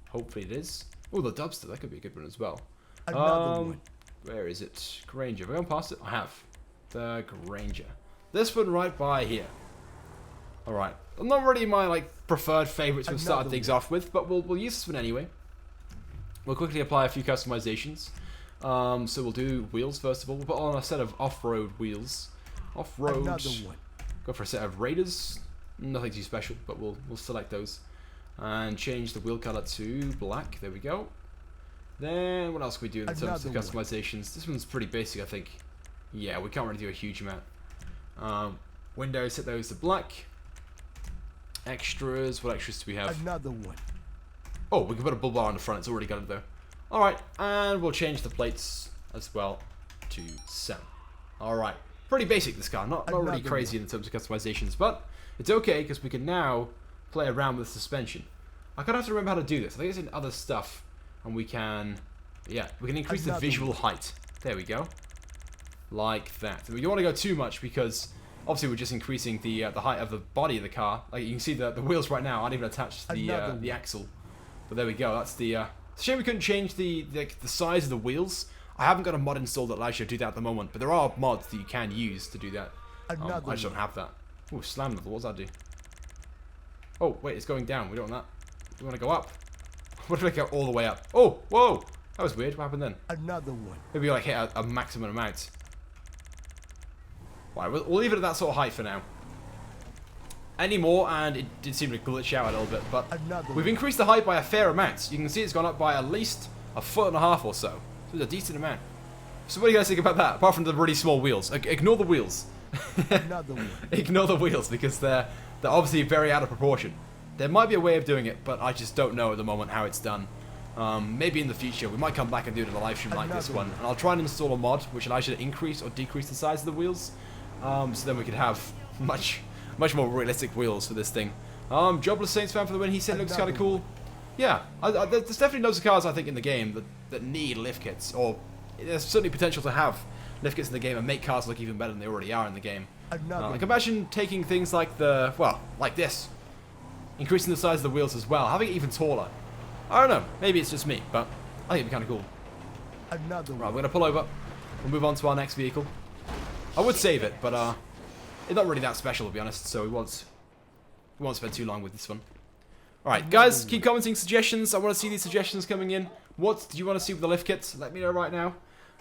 Hopefully it is. Oh, the Dubster, that could be a good one as well. Another one. Where is it? Granger. Have I gone past it? I have. The Granger. This one right by here. Alright. Not really my preferred favourites we've started things off with, but we'll use this one anyway. We'll quickly apply a few customizations. So we'll do wheels first of all. We'll put on a set of off-road wheels. Off-road. Another one. Go for a set of Raiders. Nothing too special, but we'll select those. And change the wheel colour to black. There we go. Then what else can we do in terms of customizations? This one's pretty basic, I think. Yeah, we can't really do a huge amount. Windows, set those to black. Extras. What extras do we have? Another one. Oh, we can put a bull bar on the front. It's already got it though. Alright, and we'll change the plates as well to 7. Alright. Pretty basic, this car. Not really crazy in terms of customizations, but it's okay because we can now play around with suspension. I kind of have to remember how to do this. I think it's in other stuff. And we can... Yeah, we can increase the visual height. There we go. Like that. We don't want to go too much because... Obviously, we're just increasing the height of the body of the car. Like you can see, the wheels right now aren't even attached to the axle. But there we go. That's the. It's a shame we couldn't change the size of the wheels. I haven't got a mod installed that allows you to do that at the moment, but there are mods that you can use to do that. I just don't have that. Oh, slam level. What does that do? Oh, wait, it's going down. We don't want that. We want to go up. What if we go all the way up? Oh, whoa! That was weird. What happened then? Another one. Maybe like hit a maximum amount. Right, we'll leave it at that sort of height for now. Any more, and it did seem to glitch out a little bit, but we've increased the height by a fair amount. You can see it's gone up by at least 1.5 feet or so. So it's a decent amount. So what do you guys think about that, apart from the really small wheels? Ignore the wheels. Another one. Ignore the wheels, because they're obviously very out of proportion. There might be a way of doing it, but I just don't know at the moment how it's done. Maybe in the future, we might come back and do it in a live stream like this one. And I'll try and install a mod which allows you to increase or decrease the size of the wheels. So then we could have much more realistic wheels for this thing. Jobless Saints fan for the win. He said it looks kind of cool. Yeah, there's definitely loads of cars I think in the game that need lift kits, or there's certainly potential to have lift kits in the game and make cars look even better than they already are in the game. Like imagine taking things like like this, increasing the size of the wheels as well, having it even taller. I don't know, maybe it's just me, but I think it'd be kind of cool. Right, we're gonna pull over. We'll move on to our next vehicle. I would save it, but it's not really that special to be honest, so we won't spend too long with this one. Alright, guys, keep commenting suggestions. I want to see these suggestions coming in. What do you want to see with the lift kits? Let me know right now.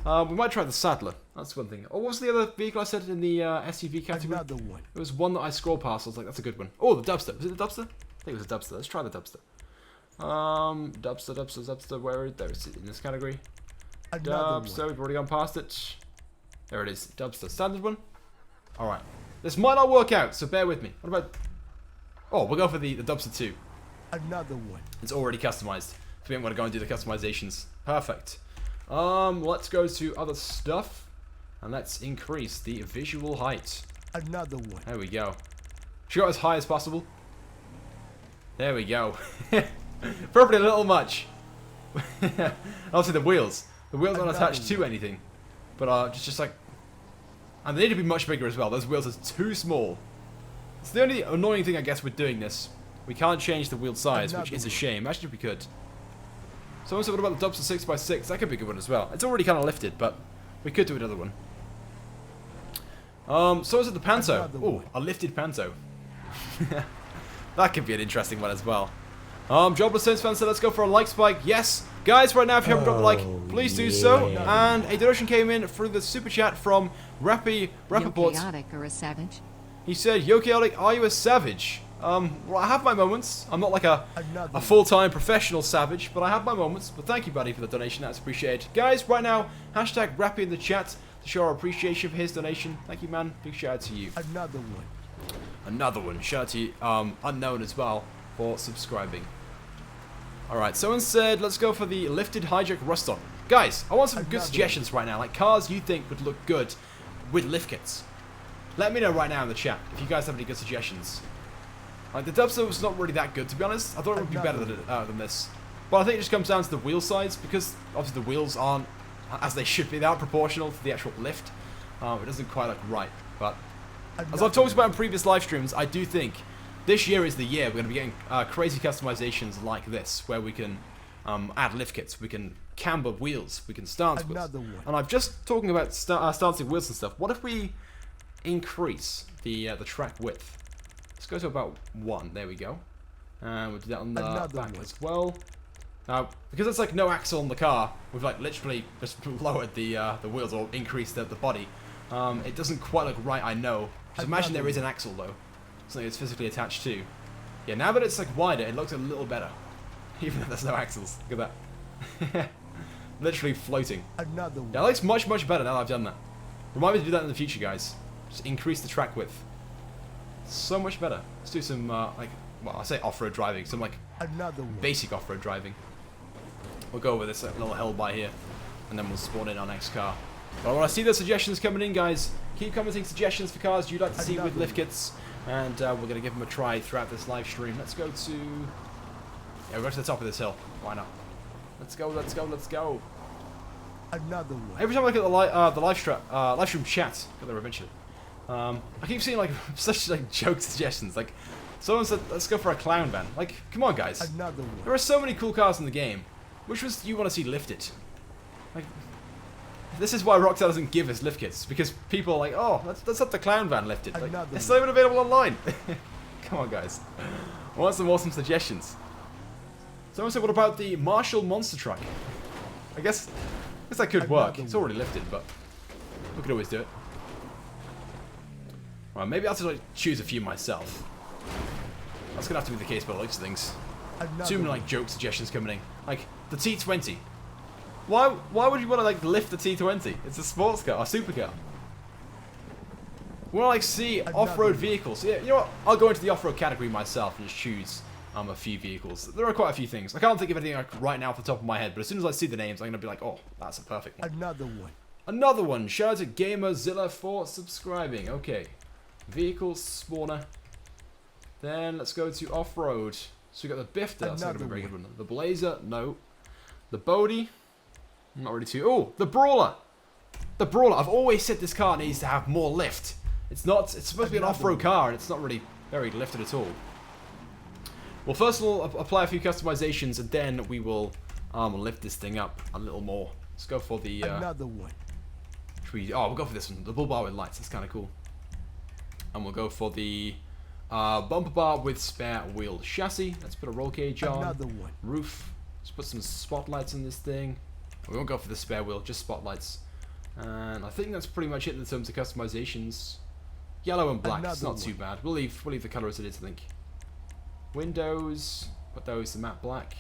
We might try the Saddler. That's one thing. Oh, what was the other vehicle I said in the SUV category? Another one. It was one that I scrolled past. I was like, that's a good one. Oh, the Dubster. Was it the Dubster? I think it was a Dubster. Let's try the Dubster. Dubster. Where is it? There it's in this category. Dubster. We've already gone past it. There it is. Dubster. Standard one. Alright. This might not work out, so bear with me. What about... Oh, we'll go for the Dubster 2. Another one. It's already customized. So we don't want to go and do the customizations. Perfect. Let's go to other stuff. And let's increase the visual height. Another one. There we go. Should go as high as possible. There we go. Probably a little much. Also the wheels. The wheels aren't attached to anything. But just like... And they need to be much bigger as well. Those wheels are too small. It's the only annoying thing I guess with doing this. We can't change the wheel size, which is a shame. Actually, if we could. Someone said, what about the Dubster 6x6? That could be a good one as well. It's already kind of lifted, but we could do another one. Someone said the Panto. Oh, a lifted Panto. That could be an interesting one as well. Jobless Saints fan said, let's go for a like spike. Yes. Guys, right now, if you haven't dropped a like, please do so. And a donation came in through the super chat from Rappaport. Chaotic or a savage? He said, Yo Chaotic, are you a savage? Well, I have my moments. I'm not like a full-time professional savage, but I have my moments. But thank you, buddy, for the donation. That's appreciated. Guys, right now, hashtag Rappy in the chat to show our appreciation for his donation. Thank you, man. Big shout out to you. Another one. Another one. Shout out to you, Unknown as well, for subscribing. Alright, someone said, let's go for the lifted hijack Ruston. Guys, I want some good suggestions right now, like cars you think would look good with lift kits. Let me know right now in the chat if you guys have any good suggestions. Like, the Dubster was not really that good, to be honest. I thought it would be better than this. But I think it just comes down to the wheel size, because obviously the wheels aren't as they should be. They aren't proportional to the actual lift. It doesn't quite look right. But as I've talked about in previous live streams, I do think this year is the year we're going to be getting crazy customizations like this, where we can add lift kits, we can camber wheels, we can stance wheels. And I'm just talking about stancing wheels and stuff. What if we increase the track width? Let's go to about 1. There we go. And we'll do that on the back as well. Now, because it's like no axle on the car, we've like literally just lowered the wheels or increased the body. It doesn't quite look right, I know. Just imagine there is an axle though, something it's physically attached to. Yeah, now that it's like wider, it looks a little better, even if there's no axles. Look at that, literally floating. Yeah, it looks much better now that I've done that. Remind me to do that in the future, guys. Just increase the track width. So much better. Let's do some like, well, I say off-road driving, some like basic off-road driving. We'll go over this little hill by here, and then we'll spawn in our next car. But I want to see the suggestions coming in, guys. Keep commenting suggestions for cars you'd like to see with lift kits, and we're going to give them a try throughout this live stream. Let's go to... Yeah, we'll go to the top of this hill. Why not? Let's go, let's go, let's go. Another one. Every time I look at the live stream chat, get there eventually. I keep seeing like such like joke suggestions. Like someone said, "Let's go for a clown van." Like, come on, guys. Another one. There are so many cool cars in the game. Which ones do you want to see lifted? Like, this is why Rockstar doesn't give us lift kits, because people are like, "Oh, let's have the clown van lifted." Like, it's not even available online. Come on, guys. I want some awesome suggestions. Someone said, "What about the Marshall monster truck?" I guess that could work. It's already lifted, but we could always do it. Right, maybe I'll just like choose a few myself. That's gonna have to be the case by the looks of things. Too many like joke suggestions coming in. Like the T20. Why would you want to like lift the T20? It's a sports car, a supercar. We want to like see off-road vehicles. Yeah, you know what? I'll go into the off-road category myself and just choose a few vehicles. There are quite a few things. I can't think of anything like, right now off the top of my head, but as soon as I see the names, I'm gonna be like, oh, that's a perfect one. Another one. Another one. Shout out to Gamerzilla for subscribing. Okay. Vehicles spawner. Then let's go to off-road. So we got the Bifter. That's not gonna be a very good one. The Blazer, no. The Bodie, not really too. Oh, the Brawler. The Brawler. I've always said this car needs to have more lift. It's not. It's supposed to be an off-road car, and it's not really very lifted at all. Well, first of all, apply a few customizations, and then we will lift this thing up a little more. Let's go for the. Another one. We'll go for this one. The bull bar with lights. That's kind of cool. And we'll go for the bumper bar with spare wheel chassis. Let's put a roll cage on. Another one. Roof. Let's put some spotlights in this thing. We won't go for the spare wheel, just spotlights. And I think that's pretty much it in terms of customizations. Yellow and black. It's not too bad. We'll leave the color as it is, I think. Windows. Put those to matte black.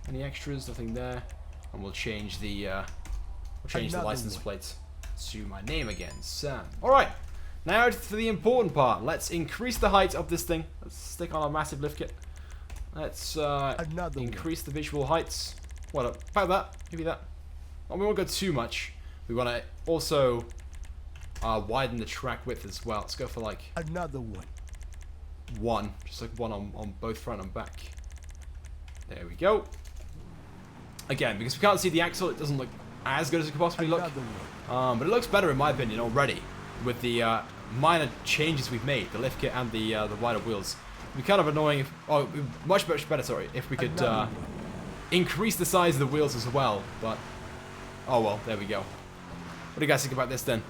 Any extras? Nothing there. And we'll change the license plate to my name again, Sam. All right. Now for the important part. Let's increase the height of this thing. Let's stick on a massive lift kit. Let's increase the visual heights. What about that? Maybe that. Well, we won't go too much. We want to also widen the track width as well. Let's go for like another one. One, just like one on both front and back. There we go. Again, because we can't see the axle, it doesn't look as good as it could possibly look. But it looks better in my opinion already with the minor changes we've made, the lift kit and the wider wheels. It'd be kind of annoying if, much better, sorry, if we could increase the size of the wheels as well. But oh well, there we go. What do you guys think about this then?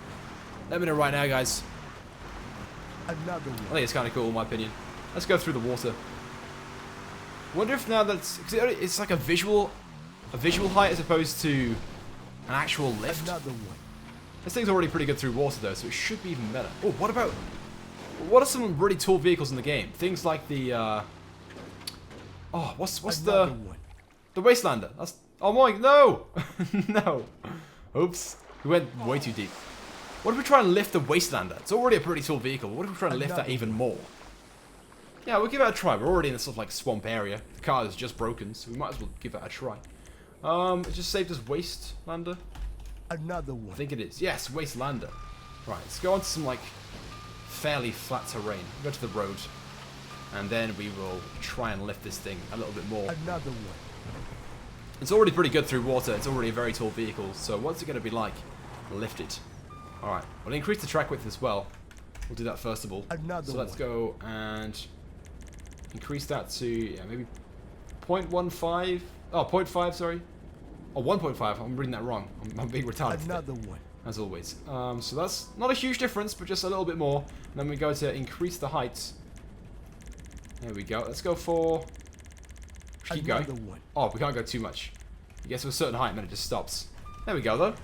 Let me know right now, guys. Another one. I think it's kind of cool in my opinion. Let's go through the water. Wonder if now that's it's like a visual height as opposed to an actual lift. Another one. This thing's already pretty good through water though, so it should be even better. Oh, what are some really tall vehicles in the game? Things like the what's the Wastelander? That's oh my no no. Oops, we went way too deep. What if we try and lift the Wastelander? It's already a pretty tall vehicle. What if we try and lift that even more? Yeah, we'll give it a try. We're already in this sort of like swamp area. The car is just broken, so we might as well give it a try. It just saved us Wastelander. Another one. I think it is. Yes, Wastelander. Right, let's go on to some like fairly flat terrain. Go to the road, and then we will try and lift this thing a little bit more. Another one. It's already pretty good through water. It's already a very tall vehicle. So what's it going to be like lifted? Alright, we'll increase the track width as well. We'll do that first of all. So let's go and increase that to, yeah, maybe 0.15. Oh, 0.5, sorry. Oh, 1.5. I'm reading that wrong. I'm being retarded today, Another one. as always. So that's not a huge difference, but just a little bit more. And then we go to increase the height. There we go. Let's go for... Keep going. One. Oh, we can't go too much. It gets to a certain height and then it just stops. There we go, though.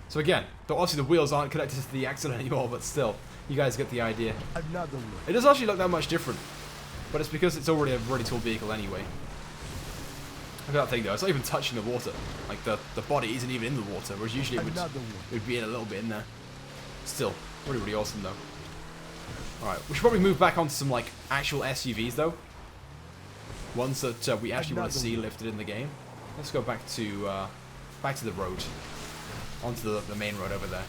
So again, though obviously the wheels aren't connected to the axle anymore, but still, you guys get the idea. Another one. It doesn't actually look that much different, but it's because it's already a really tall vehicle anyway. Look at that thing though, it's not even touching the water. Like the body isn't even in the water, whereas usually it would be in a little bit in there. Still, really, really awesome though. Alright, we should probably move back onto some like actual SUVs though. Ones that we actually want to see lifted in the game. Let's go back to the road. Onto the main road over there.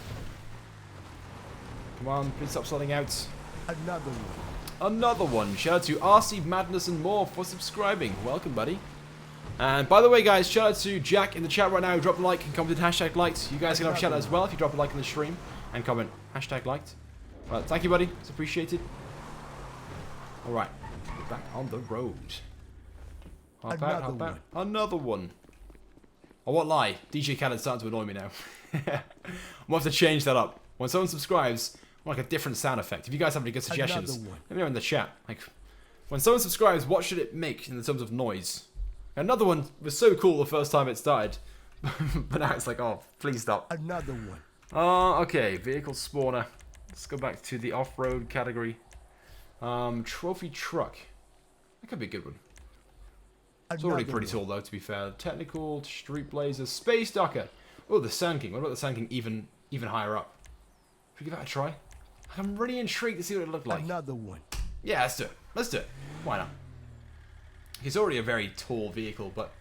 Come on, please stop sliding out. Another one. Another one. Shout out to RC Madness and more for subscribing. Welcome, buddy. And by the way, guys, shout out to Jack in the chat right now. Drop a like and comment hashtag liked. You guys can have a shout out as well if you drop a like in the stream and comment hashtag liked. Well, thank you, buddy. It's appreciated. All right, we're back on the road. Hop out, hop out. Another one. I won't lie, DJ Khaled's starting to annoy me now. I'm going to have to change that up. When someone subscribes, I want like a different sound effect. If you guys have any good suggestions, let me know in the chat. Like, when someone subscribes, what should it make in terms of noise? Another one was so cool the first time it started. But now it's like, oh, please stop. Another one. Okay, vehicle spawner. Let's go back to the off-road category. Trophy truck. That could be a good one. It's already pretty tall though, to be fair. Technical, street blazer, space docker. Oh, the Sand King. What about the Sand King even higher up? Should we give that a try? I'm really intrigued to see what it looked like. Another one. Yeah, let's do it. Let's do it. Why not? It's already a very tall vehicle, but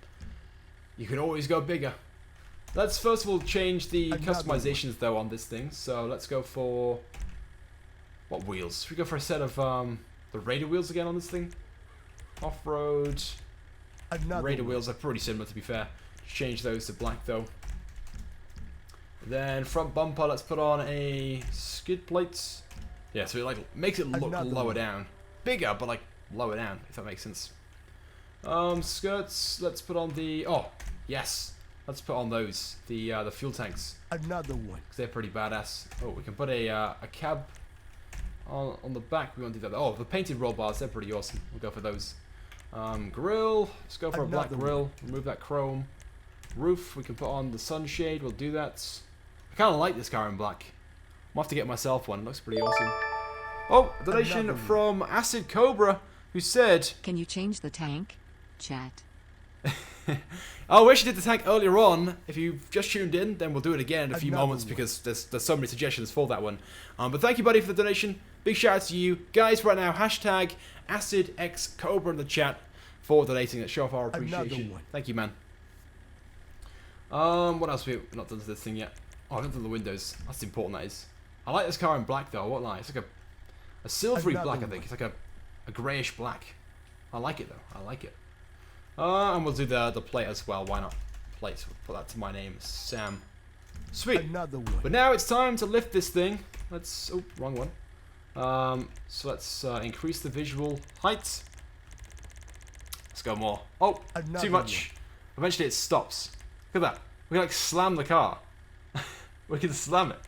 you can always go bigger. Let's first of all change the customizations though on this thing. So let's go for what wheels? Should we go for a set of the Raider wheels again on this thing? Off-road. Raider wheels are pretty similar, to be fair. Change those to black though. Then front bumper, let's put on a skid plates. Yeah, so it like makes it look lower down, bigger, but like lower down, if that makes sense. Skirts, let's put on the yes, let's put on those the fuel tanks. Another one, because they're pretty badass. Oh, we can put a cab on the back. We won't do that. Oh, the painted roll bars, they're pretty awesome. We'll go for those. Grill, let's go for a black grill. Remove that chrome. Roof, we can put on the sunshade. We'll do that. I kind of like this car in black. I'll have to get myself one. It looks pretty awesome. Oh, a donation from Acid Cobra, who said, "Can you change the tank? Chat." Oh, we actually did the tank earlier on. If you've just tuned in, then we'll do it again in a few moments because there's so many suggestions for that one. But thank you, buddy, for the donation. Big shout out to you guys right now. Hashtag AcidXCobra in the chat for donating. That show off our appreciation. Thank you, man. What else have we not done to this thing yet? Oh, I've not done the windows. That's important, that is. I like this car in black though. I won't lie. It's like a silvery black, I think. It's like a greyish black. I like it though. I like it. And we'll do the plate as well. Why not? Plate. We'll put that to my name, Sam. Sweet. But now it's time to lift this thing. Let's. Oh, wrong one. So let's increase the visual height. Let's go more. Oh, too much. Eventually it stops. Look at that. We can like slam the car. We can slam it.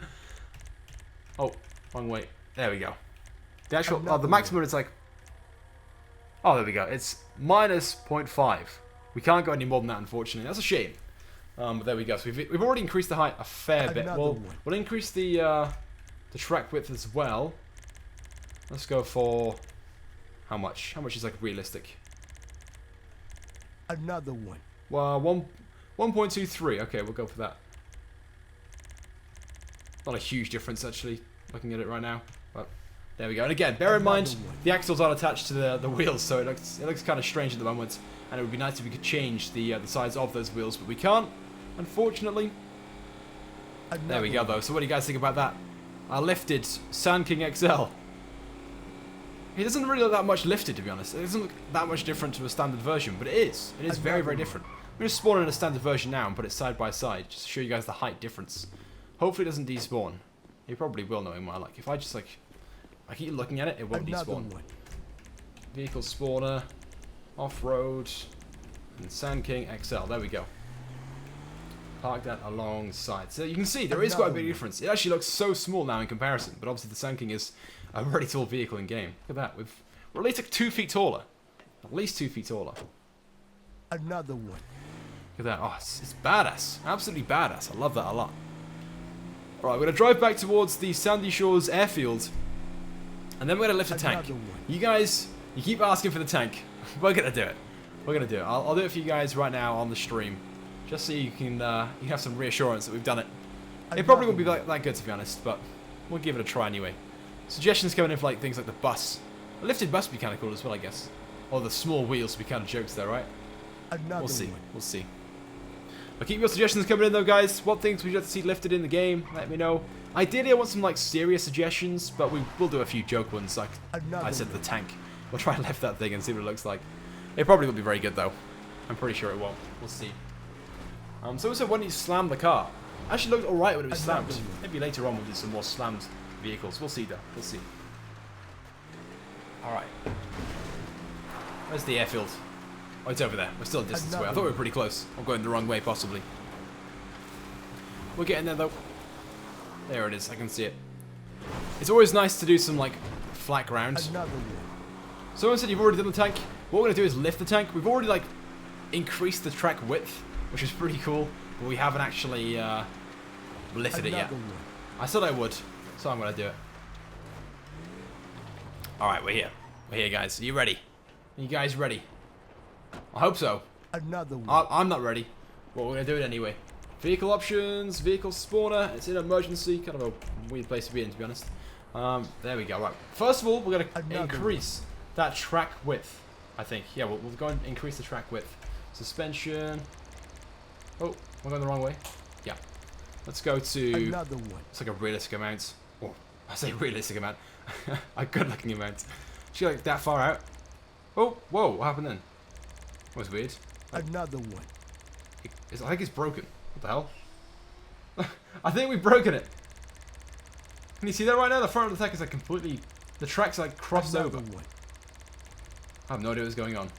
Oh, wrong way. There we go. The actual, the maximum is like. Oh, there we go. It's minus 0.5. We can't go any more than that, unfortunately. That's a shame. But there we go. So we've already increased the height a fair bit. We'll increase the track width as well. Let's go for how much? How much is like realistic? Another one. Well, 1.23. Okay, we'll go for that. Not a huge difference actually, looking at it right now. But there we go. And again, bear in mind the axles aren't attached to the wheels, so it looks kind of strange at the moment. And it would be nice if we could change the size of those wheels, but we can't, unfortunately. There we go though. So what do you guys think about that? Our lifted Sand King XL. It doesn't really look that much lifted, to be honest. It doesn't look that much different to a standard version, but it is. It is very, very different. going to spawn in a standard version now and put it side by side, just to show you guys the height difference. Hopefully it doesn't despawn. It probably will, knowing my luck. If I just, like, I keep looking at it, it won't despawn. Vehicle spawner, off-road, and Sand King XL. There we go. Park that alongside. So you can see there is quite a big difference. It actually looks so small now in comparison, but obviously the Sand King is a really tall vehicle in game. Look at that. We're at least like 2 feet taller. At least 2 feet taller. Another one. Look at that. Oh, it's badass. Absolutely badass. I love that a lot. Alright, we're going to drive back towards the Sandy Shores airfield. And then we're going to lift a tank. You guys, you keep asking for the tank. We're going to do it. We're going to do it. I'll do it for you guys right now on the stream. Just so you can have some reassurance that we've done it. It probably won't be that good, to be honest, but we'll give it a try anyway. Suggestions coming in for like things like the bus. A lifted bus would be kind of cool as well, I guess. Or the small wheels would be kind of jokes there, right? We'll see. We'll see. But keep your suggestions coming in though, guys. What things would you like to see lifted in the game? Let me know. Ideally, I want some like serious suggestions, but we will do a few joke ones. Like I said, the tank. We'll try and lift that thing and see what it looks like. It probably won't be very good though. I'm pretty sure it won't. We'll see. Someone said, why don't you slam the car? Actually looked alright when it was slammed. Maybe later on we'll do some more slammed vehicles. We'll see though. We'll see. Alright. Where's the airfield? Oh, it's over there. We're still a distance away. I thought we were pretty close. I'm going the wrong way, possibly. We're getting there though. There it is. I can see it. It's always nice to do some, like, flat ground. Someone said you've already done the tank. What we're going to do is lift the tank. We've already, like, increased the track width, which is pretty cool, but we haven't actually lifted it yet. I said I would, so I'm going to do it. Alright, we're here. We're here, guys. Are you ready? Are you guys ready? I hope so. I'm not ready, but we're going to do it anyway. Vehicle options, vehicle spawner. It's in emergency. Kind of a weird place to be in, to be honest. There we go. Right. First of all, we're going to increase that track width, I think. Yeah, we'll go and increase the track width. Suspension. Oh, I'm going the wrong way. Yeah. Let's go to... It's like a realistic amount. Oh, I say realistic amount. A good-looking amount. Should like that far out. Oh, whoa, what happened then? That was weird. Another one. I think it's broken. What the hell? I think we've broken it. Can you see that right now? The front of the tank is like completely... The track's like crossed over. I have no idea what's going on.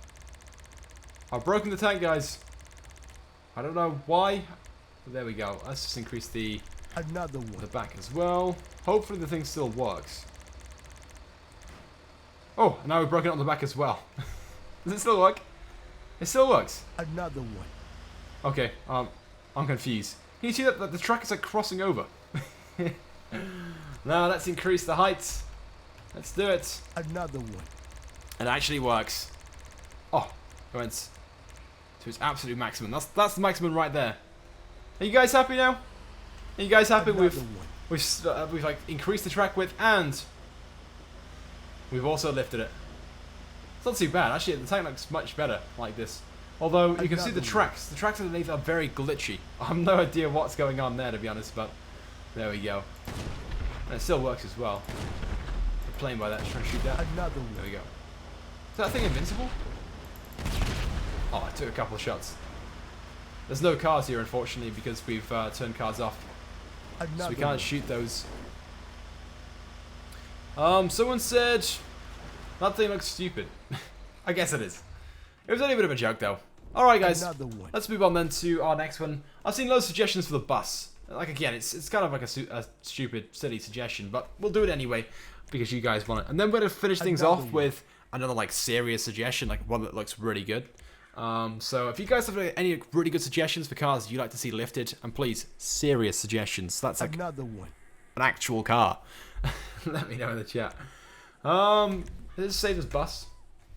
I've broken the tank, guys. I don't know why. But there we go. Let's just increase the back as well. Hopefully the thing still works. Oh, now we've broken it on the back as well. Does it still work? It still works. Another one. Okay, I'm confused. Can you see that the track is like crossing over? Now let's increase the height. Let's do it. Another one. It actually works. Oh, it went to its absolute maximum. That's the maximum right there. Are you guys happy now? Are you guys happy? We've like increased the track width and we've also lifted it. It's not too bad. Actually, the tank looks much better like this. Although you can see the tracks. The tracks underneath are very glitchy. I have no idea what's going on there, to be honest, but there we go. And it still works as well. The plane by that, just trying to shoot that. There we go. Is that thing invincible? Oh, I took a couple of shots. There's no cars here, unfortunately, because we've turned cars off. So we can't shoot those. Someone said that thing looks stupid. I guess it is. It was only a bit of a joke, though. Alright, guys. Let's move on then to our next one. I've seen loads of suggestions for the bus. Like, again, it's kind of like a stupid, silly suggestion, but we'll do it anyway because you guys want it. And then we're going to finish things off with another, like, serious suggestion, like one that looks really good. So if you guys have any really good suggestions for cars you'd like to see lifted, and please, serious suggestions. That's like an actual car. Let me know in the chat. Is this save as bus?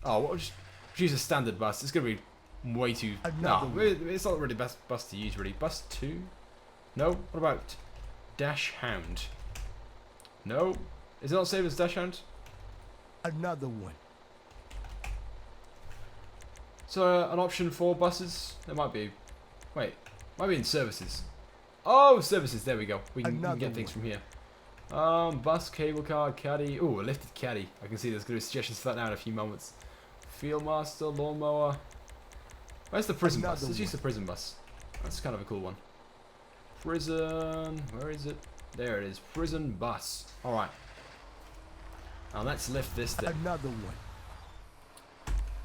Oh, what would you use a standard bus? It's gonna be way too. No, it's not really the best bus to use. Really, bus 2. No. What about Dash Hound? No. Is it not saved as Dash Hound? Another one. So an option for buses? There might be. Wait, might be in services. Oh, services. There we go. We can get things from here. Bus, cable car, caddy. Ooh, a lifted caddy. I can see there's going to be suggestions for that now in a few moments. Field master, lawnmower. Where's the prison bus? Another Let's use the one. prison bus. That's kind of a cool one. Prison. Where is it? There it is. Prison bus. Alright. Now let's lift this thing. Another one.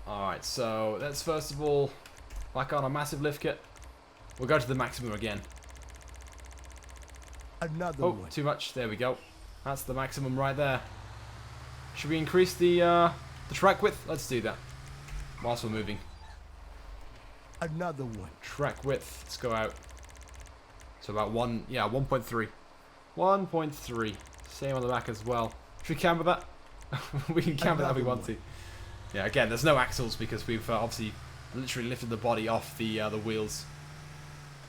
Alright, so let's first of all back on a massive lift kit. We'll go to the maximum again. Another Oh, one. too much. There we go. That's the maximum right there. Should we increase the track width? Let's do that. Whilst we're moving. Another one. Track width. Let's go out. So about 1.3. 1.3. Same on the back as well. Should we camber that? We can camber that if we want to. Yeah, again, there's no axles because we've obviously literally lifted the body off the wheels.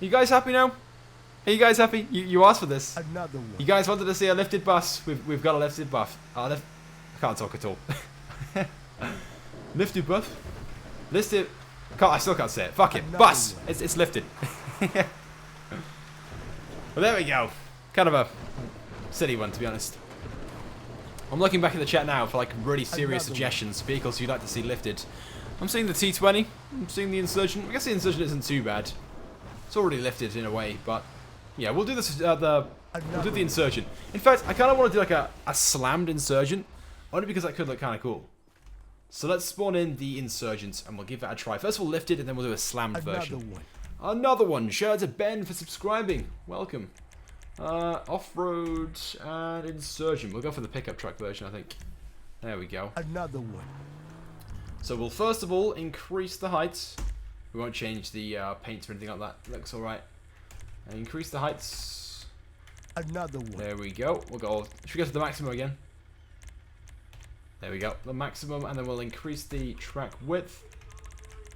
Are you guys happy now? Are you guys happy? You asked for this. Another one. You guys wanted to see a lifted bus. We've got a lifted bus. I can't talk at all. Lifted bus. Lifted. I still can't say it. Fuck it. Another Bus. one. It's lifted. Well, there we go. Kind of a silly one, to be honest. I'm looking back at the chat now for like really serious Another suggestions, vehicles you'd like to see lifted. I'm seeing the T20. I'm seeing the Insurgent. I guess the Insurgent isn't too bad. It's already lifted in a way, but yeah, we'll do this. We'll do the Insurgent. In fact, I kind of want to do like a slammed Insurgent, only because that could look kind of cool. So let's spawn in the Insurgent and we'll give that a try. First we'll lift it and then we'll do a slammed version. Another one. Another one. Shout out to Ben for subscribing. Welcome. Off-road and Insurgent. We'll go for the pickup truck version, I think. There we go. Another one. So we'll first of all increase the heights. We won't change the paint or anything like that. Looks alright. And increase the heights. Another one. There we go. We'll go. Should we go to the maximum again? There we go. The maximum, and then we'll increase the track width.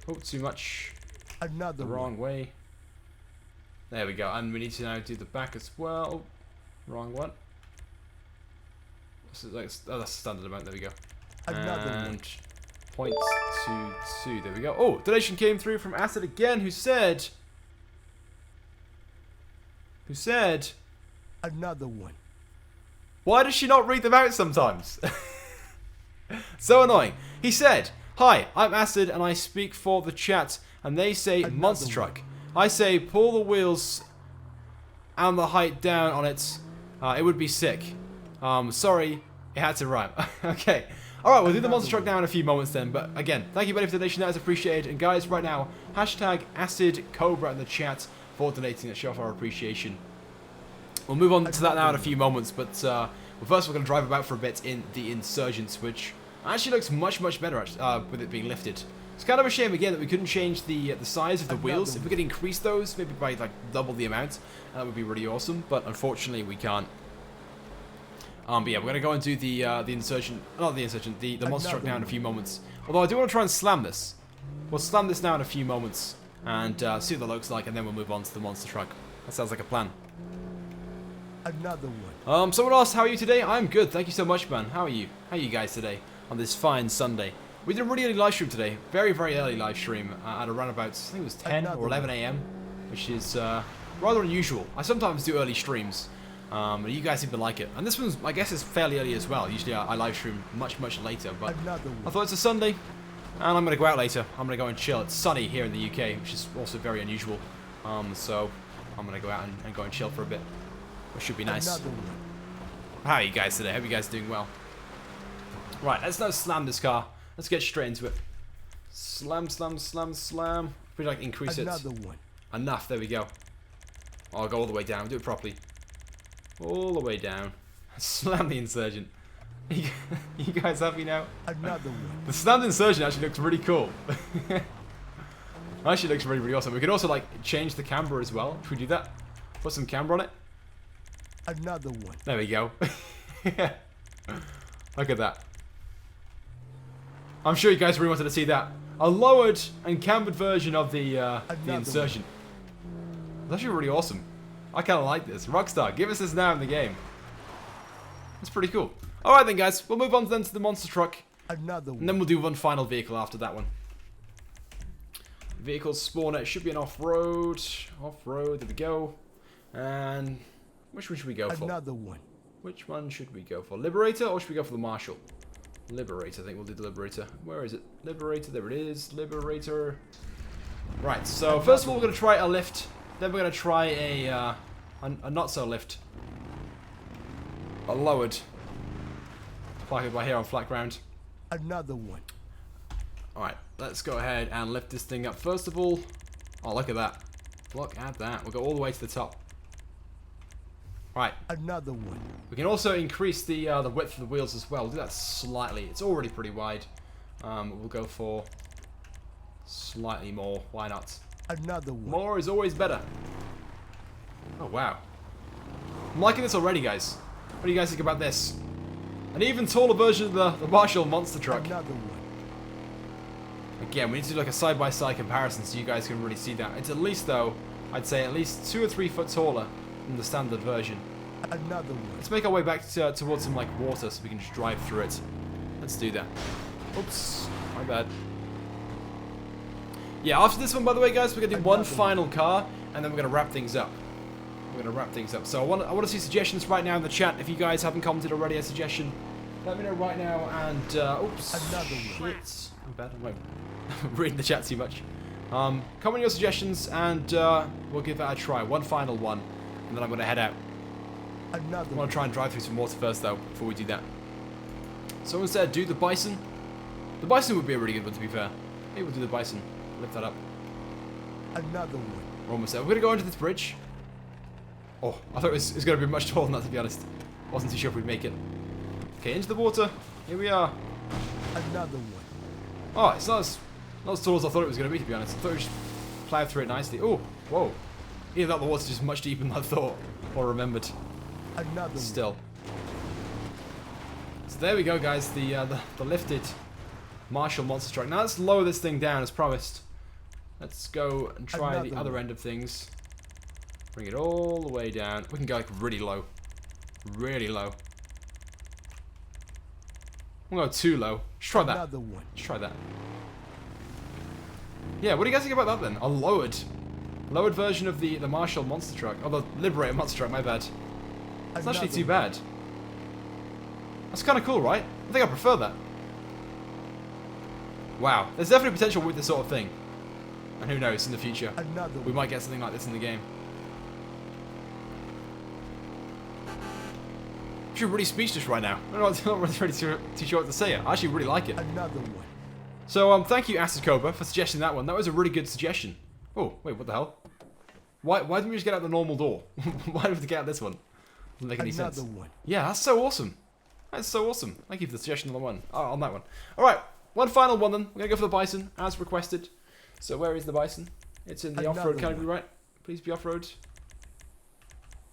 Oh, too much. Another The one. wrong way. There we go. And we need to now do the back as well. Oh, wrong one. This is like, oh, that's the standard amount. There we go. Another And one. 0.22. There we go. Oh, donation came through from Acid again, who said. Another one. Why does she not read them out sometimes? So annoying. He said, "Hi, I'm Acid and I speak for the chat, and they say Another monster one. truck. I say pull the wheels and the height down on it. It would be sick. Sorry, it had to rhyme." Okay. Alright, we'll do the monster truck now in a few moments then. But again, thank you buddy for the donation, that is appreciated. And guys, right now, hashtag AcidCobra in the chat for donating. That show off our appreciation. We'll move on to that now in a few moments, but first we're going to drive about for a bit in the Insurgents, which actually looks much, much better with it being lifted. It's kind of a shame again that we couldn't change the size of the wheels. If we could increase those, maybe by like double the amount, that would be really awesome. But unfortunately, we can't. But yeah, we're going to go and do the Insurgent, not the Insurgent, the monster truck now in a few moments. Although I do want to try and slam this. We'll slam this now in a few moments and see what that looks like, and then we'll move on to the monster truck. That sounds like a plan. Another one. Someone asked, how are you today? I'm good, thank you so much, man. How are you? How are you guys today on this fine Sunday? We did a really early live stream today. Very, very early live stream at around about, I think it was 10 or 11 a.m., which is rather unusual. I sometimes do early streams, but you guys seem to like it. And this one's, I guess, is fairly early as well. Usually I live stream much, much later, but Another one. I thought it's a Sunday, and I'm going to go out later. I'm going to go and chill. It's sunny here in the UK, which is also very unusual. So I'm going to go out and go and chill for a bit. Which should be nice. Another one. How are you guys today? Hope you guys are doing well. Right, let's now slam this car. Let's get straight into it. Slam, slam, slam, slam. We like increase Another it. one. Enough. There we go. I'll go all the way down. Do it properly. All the way down. Slam the Insurgent. You guys happy now? Another one. The slammed Insurgent actually looks really cool. Actually looks really, really awesome. We could also like change the camber as well. Should we do that? Put some camber on it. Another one. There we go. Look at that. I'm sure you guys really wanted to see that. A lowered and cambered version of the Insurgent. It's actually really awesome. I kind of like this. Rockstar, give us this now in the game. That's pretty cool. Alright then guys, we'll move on then to the monster truck. Another one. And then we'll do one final vehicle after that one. Vehicle spawner, it should be an off-road. Off-road, there we go. And which one should we go for? Another one. Which one should we go for? Liberator or should we go for the Marshal? Liberator, I think we'll do the Liberator. Where is it? Liberator, there it is. Liberator. Right, so first of all we're going to try a lift, then we're going to try a not so lift. A lowered. Park it by here on flat ground. Another one. Alright, let's go ahead and lift this thing up. First of all, oh look at that. Look at that. We'll go all the way to the top. Right. Another one. We can also increase the width of the wheels as well. We'll do that slightly. It's already pretty wide. We'll go for slightly more. Why not? Another one. More is always better. Oh wow. I'm liking this already, guys. What do you guys think about this? An even taller version of the Marshall monster truck. Another one. Again, we need to do like a side-by-side comparison so you guys can really see that. It's at least, though, I'd say at least 2 or 3 foot taller than the standard version. Another one. Let's make our way back towards some like water so we can just drive through it. Let's do that. Oops, my bad. Yeah, after this one, by the way, guys, we're gonna do one final car, and then we're gonna wrap things up. So I want to see suggestions right now in the chat. If you guys haven't commented already a suggestion, let me know right now. And oops, Another one. shit. I'm bad. I'm reading the chat too much. Comment your suggestions, and we'll give that a try. One final one, and then I'm gonna head out. Another I want to try and drive through some water first, though, before we do that. Someone said, do the bison. The bison would be a really good one, to be fair. Maybe we'll do the bison. Lift that up. Another one. We're almost there. We're going to go under this bridge. Oh, I thought it was going to be much taller than that, to be honest. Wasn't too sure if we'd make it. Okay, into the water. Here we are. Another one. Oh, it's not as tall as I thought it was going to be, to be honest. I thought we just plowed through it nicely. Oh, whoa. Either that, the water's just much deeper than I thought or remembered. Another one. Still. So there we go, guys. The lifted Marshall monster truck. Now let's lower this thing down as promised. Let's go and try the other end of things. Bring it all the way down. We can go like really low. Really low. We'll go too low. Let's try that. Another one. Let's try that. Yeah, what do you guys think about that then? A lowered version of the Marshall monster truck. Oh, the Liberator monster truck, my bad. It's actually too bad. That's kind of cool, right? I think I prefer that. Wow, there's definitely potential with this sort of thing. And who knows, in the future, we might get something like this in the game. I'm actually really speechless right now. I'm not really too sure what to say. I actually really like it. Another one. So, thank you, Acid Cobra, for suggesting that one. That was a really good suggestion. Oh, wait, what the hell? Why didn't we just get out the normal door? Why did we have to get out this one? Doesn't make any sense. One. Yeah, that's so awesome. That's so awesome. Thank you for the suggestion on the one. Oh, on that one. Alright, one final one then. We're going to go for the bison, as requested. So where is the bison? It's in the off-road category, right? Please be off-road.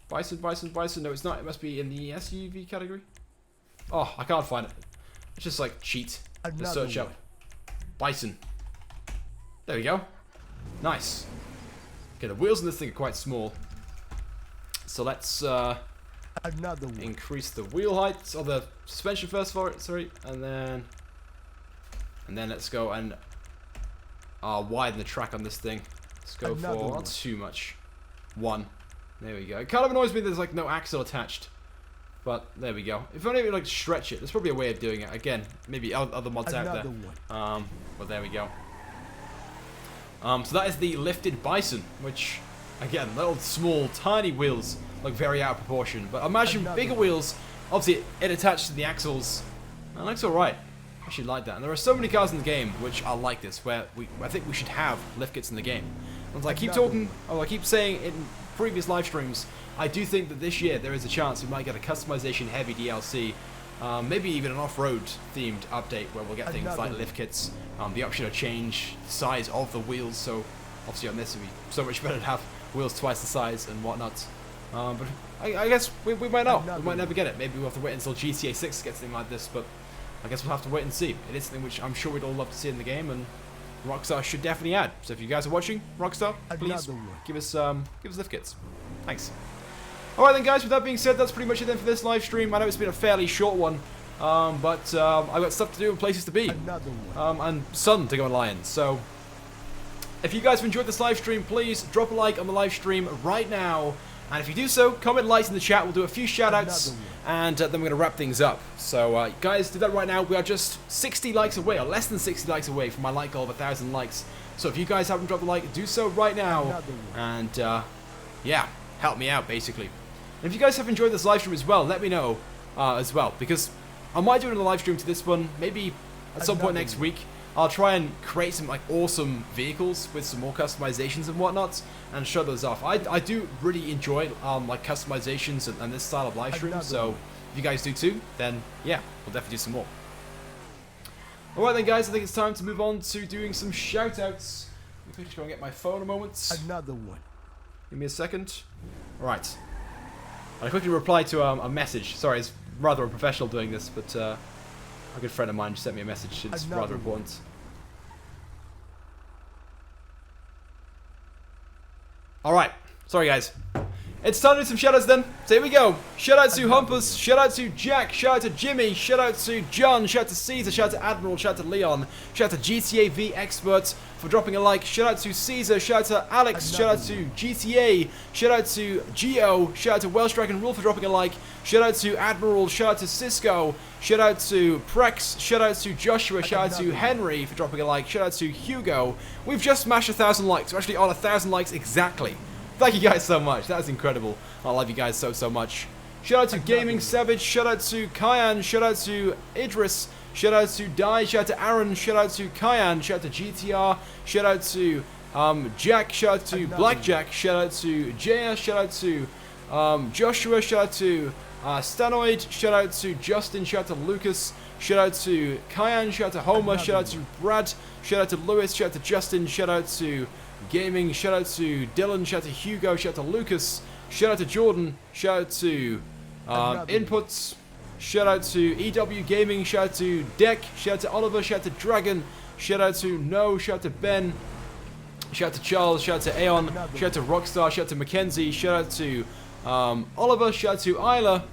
Bison, bison, bison. No, it's not. It must be in the SUV category. Oh, I can't find it. It's just like cheat. Just search up. Bison. There we go. Nice. Okay, the wheels on this thing are quite small. So let's increase the wheel height, or the suspension first for it, sorry, and then let's go and widen the track on this thing. Let's go for not too much. 1. There we go. It kind of annoys me there's like no axle attached. But there we go. If only we like stretch it, there's probably a way of doing it. Again, maybe other mods out there. But there we go. So that is the lifted bison, which again, little small, tiny wheels look very out of proportion. But imagine bigger wheels. Obviously, it attached to the axles. It looks alright. I actually like that. And there are so many cars in the game which are like this, where I think we should have lift kits in the game. And I keep talking, I keep saying in previous live streams, I do think that this year there is a chance we might get a customization heavy DLC, maybe even an off-road themed update where we'll get things like lift kits, the option to change the size of the wheels, so obviously on this it would be so much better to have wheels twice the size and whatnot. But I guess we might not. We might never get it. Maybe we'll have to wait until GTA 6 gets something like this, but I guess we'll have to wait and see. It is something which I'm sure we'd all love to see in the game, and Rockstar should definitely add. So if you guys are watching, Rockstar, please give us lift kits. Thanks. Alright then guys, with that being said, that's pretty much it then for this live stream. I know it's been a fairly short one, but I've got stuff to do and places to be, and sun to go and lie in. So if you guys have enjoyed this live stream, please drop a like on the live stream right now. And if you do so, comment likes in the chat. We'll do a few shoutouts, and then we're going to wrap things up. So, guys, do that right now. We are just 60 likes away, or less than 60 likes away from my like goal of 1,000 likes So if you guys haven't dropped a like, do so right now. Another one. And, yeah, help me out, basically. And if you guys have enjoyed this live stream as well, let me know as well. Because I might do another live stream to this one, maybe at some point next week. I'll try and create some like awesome vehicles with some more customizations and whatnot, and show those off. I do really enjoy like customizations and this style of live stream. So if you guys do too, then yeah, we'll definitely do some more. Alright then guys, I think it's time to move on to doing some shoutouts. Let me just go and get my phone a moment. Another one. Give me a second. Alright. I quickly replied to a message. Sorry, it's rather unprofessional doing this, but a good friend of mine just sent me a message. It's rather important. Alright. Sorry guys. It's time to do some shoutouts then. So here we go. Shout out to Humpus, shout out to Jack, shout out to Jimmy, shout out to John, shout out to Caesar, shout out to Admiral, shout out to Leon, shout out to GTA V Experts for dropping a like, shout out to Caesar, shout out to Alex, shout out to GTA, shout out to Geo, shout out to Welsh Dragon Rule for dropping a like, shout out to Admiral, shout out to Cisco, shout out to Prex, shout out to Joshua, shout out to Henry for dropping a like, shout out to Hugo. We've just smashed 1,000 likes. We're actually on 1,000 likes exactly. Thank you guys so much. That is incredible. I love you guys so much. Shout out to Gaming Savage. Shout out to Kyan. Shout out to Idris. Shout out to Dai. Shout out to Aaron. Shout out to Kyan. Shout out to GTR. Shout out to Jack. Shout out to Blackjack. Shout out to Jaya. Shout out to Joshua. Shout out to Stanoid. Shout out to Justin. Shout out to Lucas. Shout out to Kyan. Shout out to Homer. Shout out to Brad. Shout out to Lewis. Shout out to Justin. Shout out to Gaming, shout out to Dylan, shout out to Hugo, shout out to Lucas, shout out to Jordan, shout out to Inputs, shout out to EW Gaming, shout out to Deck, shout out to Oliver, shout out to Dragon, shout out to No, shout out to Ben, shout out to Charles, shout out to Aeon, shout out to Rockstar, shout out to Mackenzie, shout out to Oliver, shout out to Isla,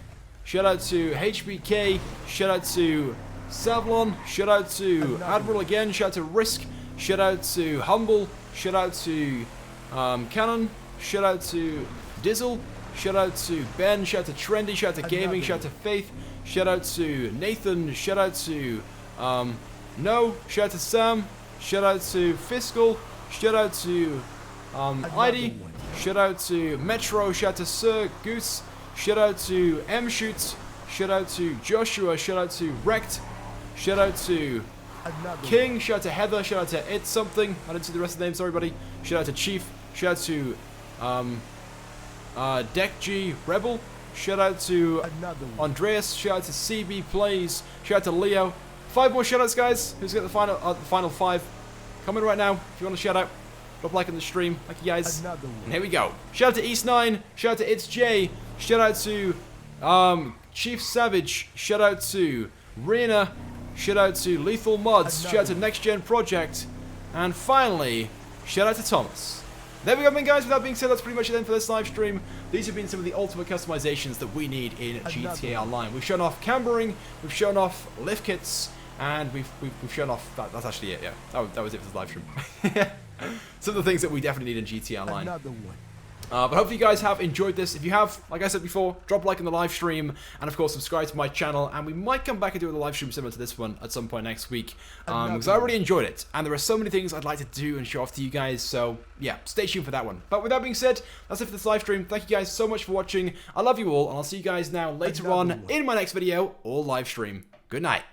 shout out to HBK, shout out to Savlon, shout out to Admiral again, shout out to Risk, shout out to Humble, shout out to Canon, shout out to Dizzle, shout out to Ben, shout out to Trendy, shout out to Gaming, shout out to Faith, shout out to Nathan, shout out to No, shout out to Sam, shout out to Fiscal, shout out to ID, shout out to Metro, shout out to Sir Goose, shout out to M Shoots, shout out to Joshua, shout out to Wrecked, shout out to King, shout out to Heather, shout out to It's Something. I didn't see the rest of the name, sorry buddy. Shout out to Chief, shout out to Deck G Rebel, shout out to Andreas, shout out to CB Plays, shout out to Leo. 5 more shout outs guys. Who's got the final 5? Comment right now if you want to shout out. Drop a like on the stream. Thank you guys. And here we go. Shout out to East9, shout out to It's J, shout out to Chief Savage, shout out to Rena, shout out to Lethal Mods, shout out to Next Gen Project, and finally, shout out to Thomas. There we go then guys, with that being said, that's pretty much it then for this live stream. These have been some of the ultimate customizations that we need in GTA Online. We've shown off cambering, we've shown off lift kits, and we've shown off, that's actually it, yeah. That was it for the live stream. Some of the things that we definitely need in GTA Online. But hopefully you guys have enjoyed this. If you have, like I said before, drop a like in the live stream, and of course subscribe to my channel, and we might come back and do a live stream similar to this one at some point next week, because I really enjoyed it, and there are so many things I'd like to do and show off to you guys, so yeah, stay tuned for that one. But with that being said, that's it for this live stream. Thank you guys so much for watching. I love you all, and I'll see you guys now later on in my next video or live stream. Good night.